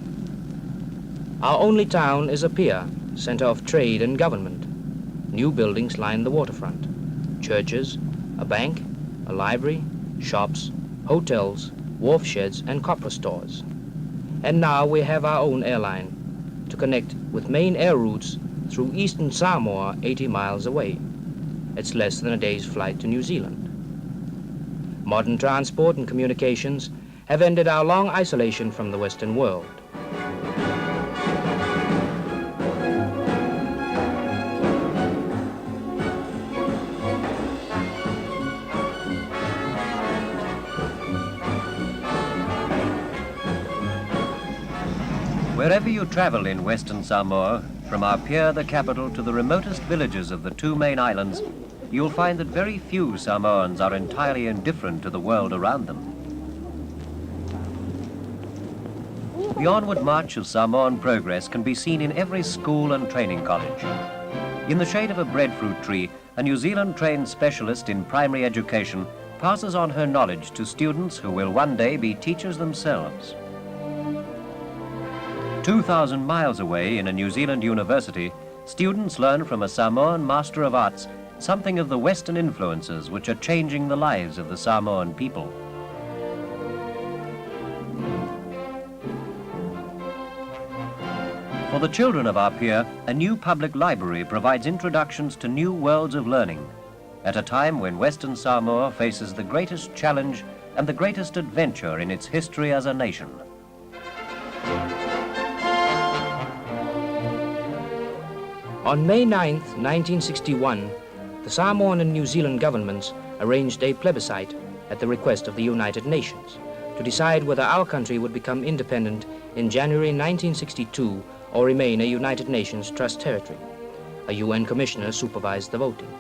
Our only town is Apia, center of trade and government. New buildings line the waterfront. Churches, a bank, a library, shops, hotels, wharf sheds and copra stores. And now we have our own airline to connect with main air routes through eastern Samoa 80 miles away. It's less than a day's flight to New Zealand. Modern transport and communications have ended our long isolation from the Western world. Wherever you travel in Western Samoa, from Apia, the capital, to the remotest villages of the two main islands, you'll find that very few Samoans are entirely indifferent to the world around them. The onward march of Samoan progress can be seen in every school and training college. In the shade of a breadfruit tree, a New Zealand-trained specialist in primary education passes on her knowledge to students who will one day be teachers themselves. 2,000 miles away in a New Zealand university, students learn from a Samoan Master of Arts something of the Western influences which are changing the lives of the Samoan people. For the children of Apia, a new public library provides introductions to new worlds of learning, at a time when Western Samoa faces the greatest challenge and the greatest adventure in its history as a nation. On May 9, 1961, the Samoan and New Zealand governments arranged a plebiscite at the request of the United Nations to decide whether our country would become independent in January 1962 or remain a United Nations Trust territory. A UN commissioner supervised the voting.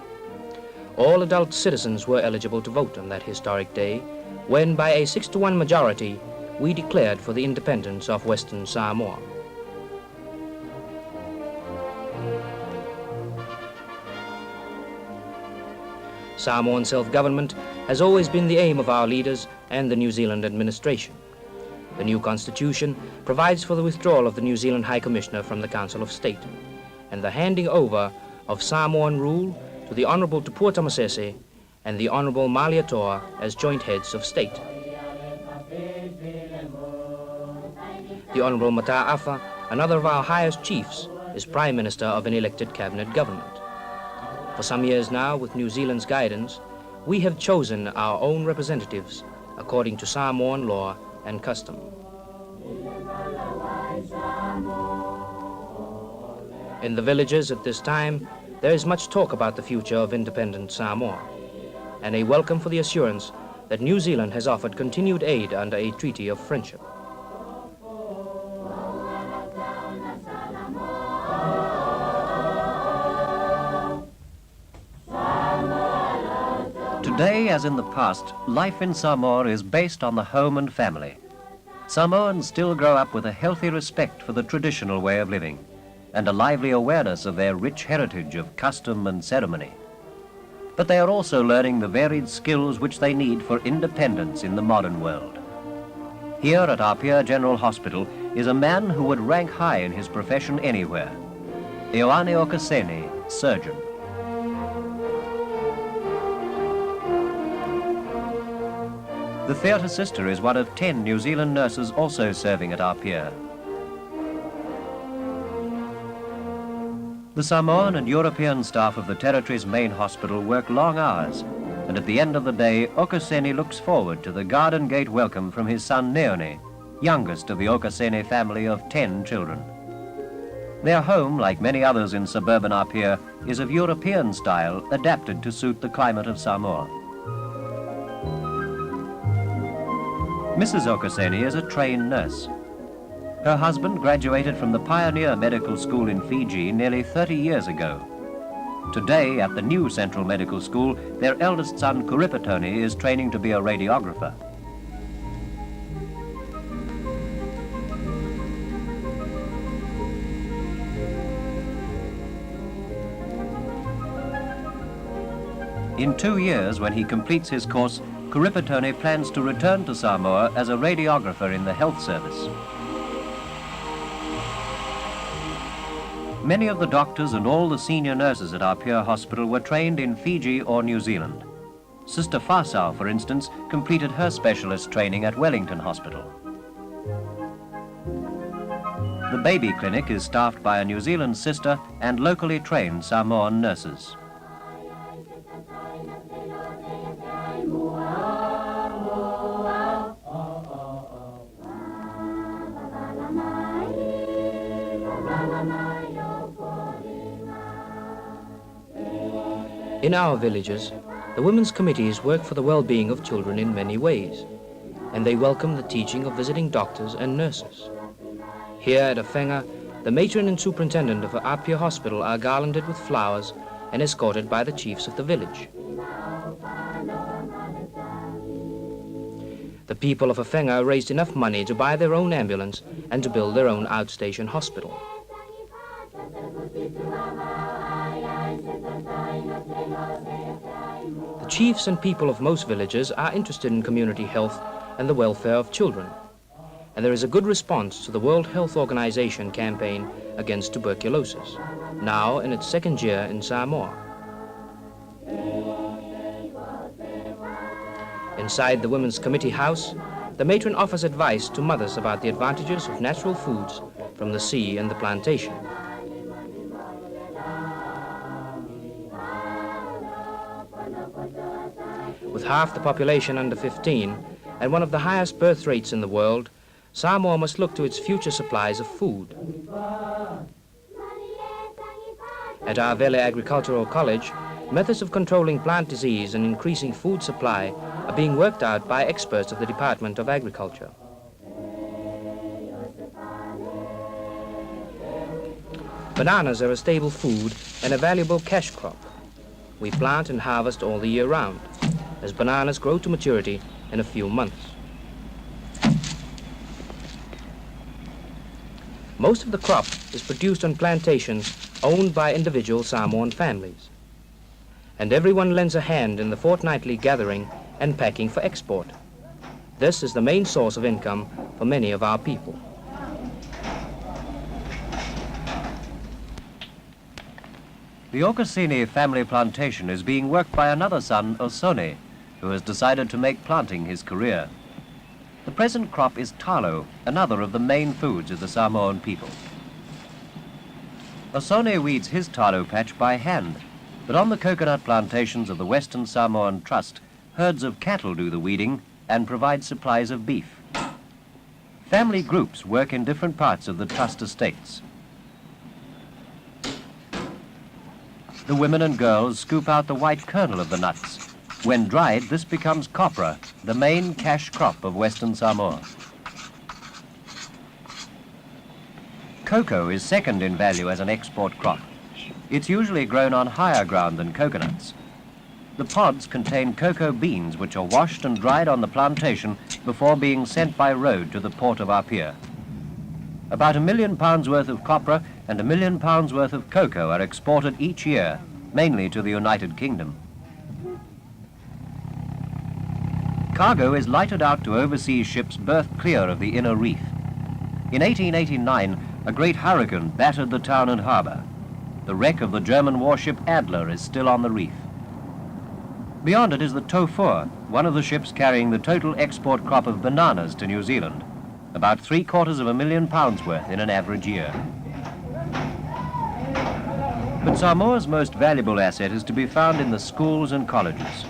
All adult citizens were eligible to vote on that historic day when, by a 6-to-1 majority, we declared for the independence of Western Samoa. Samoan self-government has always been the aim of our leaders and the New Zealand administration. The new constitution provides for the withdrawal of the New Zealand High Commissioner from the Council of State and the handing over of Samoan rule to the Honourable Tautua mai Sāmoa and the Honourable Malietoa as joint heads of state. The Honourable Mata'afa, another of our highest chiefs, is Prime Minister of an elected cabinet government. For some years now, with New Zealand's guidance, we have chosen our own representatives according to Samoan law and custom. In the villages at this time, there is much talk about the future of independent Samoa, and a welcome for the assurance that New Zealand has offered continued aid under a treaty of friendship. Today, as in the past, life in Samoa is based on the home and family. Samoans still grow up with a healthy respect for the traditional way of living and a lively awareness of their rich heritage of custom and ceremony. But they are also learning the varied skills which they need for independence in the modern world. Here at Apia General Hospital is a man who would rank high in his profession anywhere, Ioane Okasene, surgeon. The theatre sister is one of 10 New Zealand nurses also serving at Apia. The Samoan and European staff of the territory's main hospital work long hours, and at the end of the day, Okasene looks forward to the garden gate welcome from his son Neone, youngest of the Okasene family of 10 children. Their home, like many others in suburban Apia, is of European style, adapted to suit the climate of Samoa. Mrs. Okasene is a trained nurse. Her husband graduated from the Pioneer Medical School in Fiji nearly 30 years ago. Today, at the new Central Medical School, their eldest son, Kuripatoni, is training to be a radiographer. In 2 years, when he completes his course, Kuripatoni plans to return to Samoa as a radiographer in the health service. Many of the doctors and all the senior nurses at our Pier Hospital were trained in Fiji or New Zealand. Sister Fasau, for instance, completed her specialist training at Wellington Hospital. The baby clinic is staffed by a New Zealand sister and locally trained Samoan nurses. In our villages, the women's committees work for the well-being of children in many ways, and they welcome the teaching of visiting doctors and nurses. Here at Awhenga, the matron and superintendent of Apia Hospital are garlanded with flowers and escorted by the chiefs of the village. The people of Awhenga raised enough money to buy their own ambulance and to build their own outstation hospital. The chiefs and people of most villages are interested in community health and the welfare of children, and there is a good response to the World Health Organization campaign against tuberculosis, now in its second year in Samoa. Inside the Women's Committee House, the matron offers advice to mothers about the advantages of natural foods from the sea and the plantation. With half the population under 15 and one of the highest birth rates in the world, Samoa must look to its future supplies of food. At our Vele Agricultural College, methods of controlling plant disease and increasing food supply are being worked out by experts of the Department of Agriculture. Bananas are a stable food and a valuable cash crop. We plant and harvest all the year round, as bananas grow to maturity in a few months. Most of the crop is produced on plantations owned by individual Samoan families, and everyone lends a hand in the fortnightly gathering and packing for export. This is the main source of income for many of our people. The Okasini family plantation is being worked by another son, Osone, who has decided to make planting his career. The present crop is talo, another of the main foods of the Samoan people. Osone weeds his talo patch by hand, but on the coconut plantations of the Western Samoan Trust, herds of cattle do the weeding and provide supplies of beef. Family groups work in different parts of the Trust estates. The women and girls scoop out the white kernel of the nuts. When dried, this becomes copra, the main cash crop of Western Samoa. Cocoa is second in value as an export crop. It's usually grown on higher ground than coconuts. The pods contain cocoa beans which are washed and dried on the plantation before being sent by road to the port of Apia. About £1 million worth of copra and £1 million worth of cocoa are exported each year, mainly to the United Kingdom. Cargo is lighted out to overseas ships berthed clear of the inner reef. In 1889, a great hurricane battered the town and harbour. The wreck of the German warship Adler is still on the reef. Beyond it is the Tautua, one of the ships carrying the total export crop of bananas to New Zealand, about £750,000 worth in an average year. But Samoa's most valuable asset is to be found in the schools and colleges.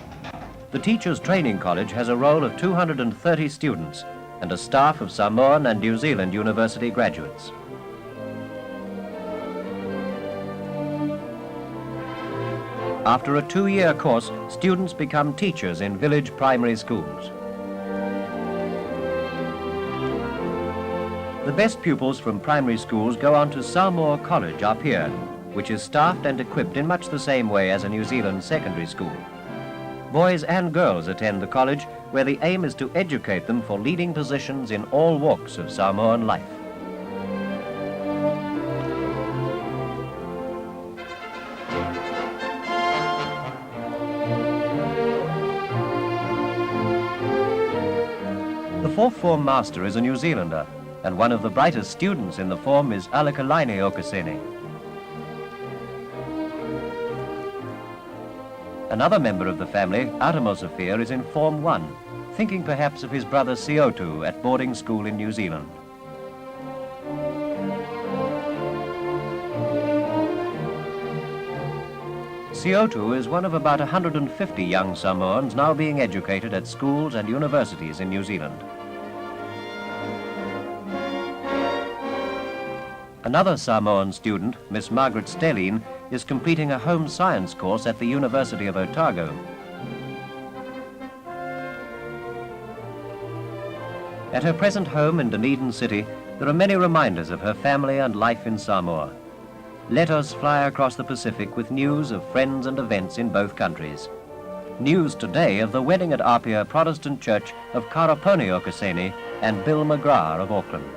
The Teachers Training College has a roll of 230 students and a staff of Samoan and New Zealand university graduates. After a 2-year course, students become teachers in village primary schools. The best pupils from primary schools go on to Samoa College up here, which is staffed and equipped in much the same way as a New Zealand secondary school. Boys and girls attend the college, where the aim is to educate them for leading positions in all walks of Samoan life. The fourth form master is a New Zealander, and one of the brightest students in the form is Alekalaine Okasene. Another member of the family, Atamosafir, is in Form 1, thinking perhaps of his brother Siotu at boarding school in New Zealand. Siotu is one of about 150 young Samoans now being educated at schools and universities in New Zealand. Another Samoan student, Miss Margaret Stelline, is completing a home science course at the University of Otago. At her present home in Dunedin City, there are many reminders of her family and life in Samoa. Letters fly across the Pacific with news of friends and events in both countries. News today of the wedding at Apia Protestant Church of Karaponi Okasene and Bill McGrath of Auckland.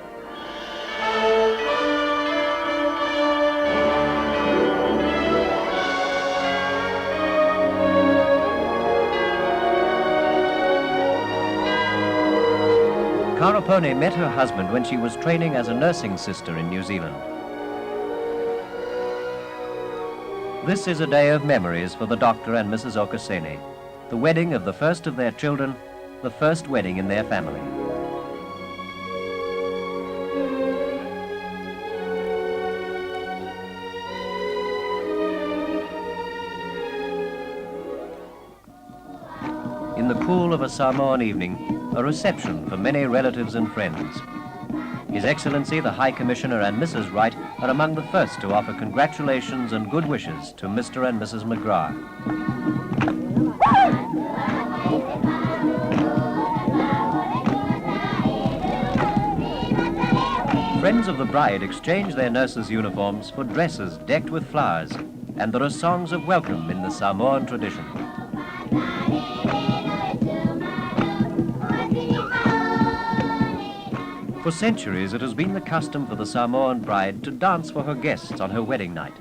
Karaponi met her husband when she was training as a nursing sister in New Zealand. This is a day of memories for the doctor and Mrs. Okasene, the wedding of the first of their children, the first wedding in their family. In the cool of a Samoan evening, a reception for many relatives and friends. His Excellency the High Commissioner and Mrs. Wright are among the first to offer congratulations and good wishes to Mr. and Mrs. McGrath. Friends of the bride exchange their nurses' uniforms for dresses decked with flowers, and there are songs of welcome in the Samoan tradition. For centuries, it has been the custom for the Samoan bride to dance for her guests on her wedding night.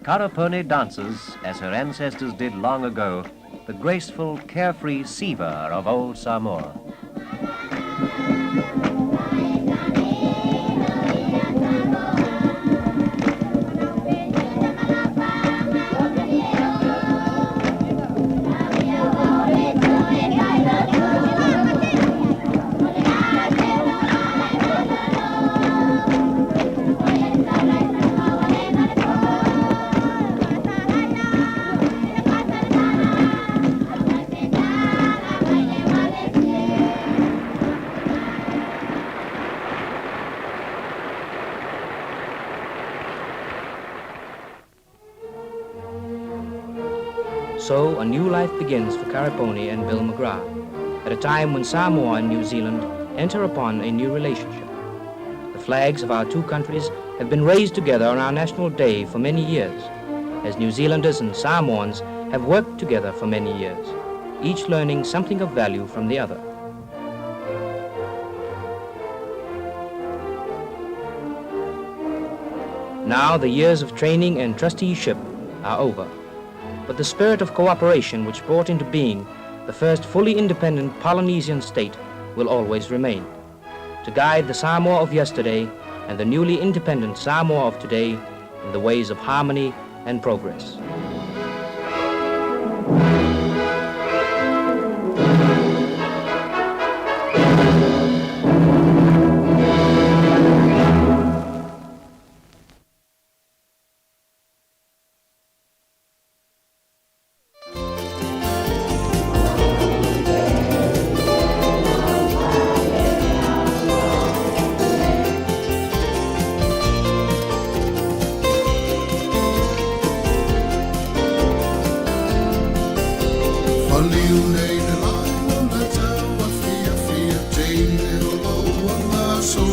Karaponi dances, as her ancestors did long ago, the graceful, carefree siva of old Samoa. So a new life begins for Karaponi and Bill McGrath, at a time when Samoa and New Zealand enter upon a new relationship. The flags of our two countries have been raised together on our National Day for many years, as New Zealanders and Samoans have worked together for many years, each learning something of value from the other. Now the years of training and trusteeship are over, but the spirit of cooperation which brought into being the first fully independent Polynesian state will always remain, to guide the Samoa of yesterday and the newly independent Samoa of today in the ways of harmony and progress. So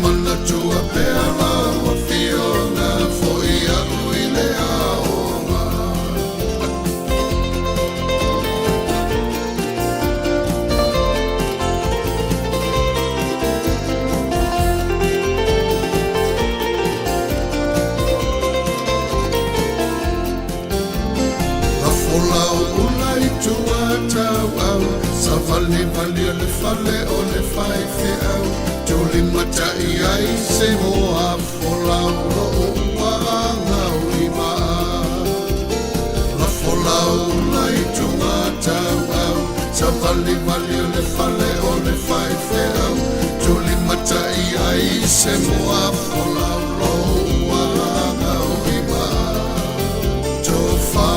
mana tua pea laua fiona fo ia uile aonga. Rafolau ulai tua tau au, sa vale vale le fale o le fai fe au. Tuli matai ai se hoa folau lo ua ngau i maa. Rafolau ulai tua tau au, sa vale vale le fale o le fai fe au. Tuli matai ai se hoa folau lo ua ngau i maa. Tofa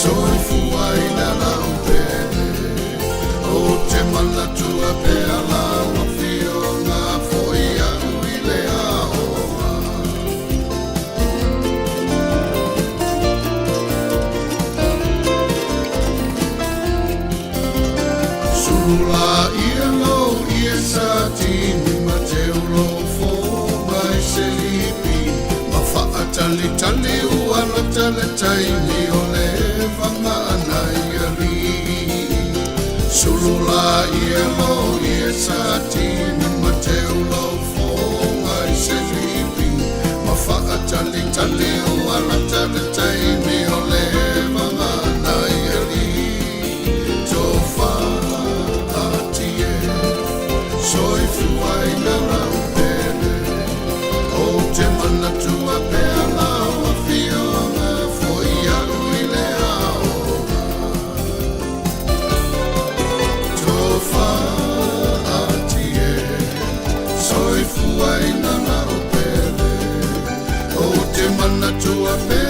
Soy fuai na la upene, o te mana tua pea laua fiona fo ia uile aonga. Sula ia lo ia sa tini ma te ulo fo mai se lipi, ma faa tali tali ua la tale taimi o le vanga anai ali. Sulula ia lo ia sa tini ma te ulo fo mai se lipi, ma faa tali tali ua la tale taimi o le vanga anai ali. Tofa atie, soy fuai na la upene, o te mana tua pea laua fiona fo ia uile aonga. Tofa atie, soy fuai na la upene, o te mana tua pea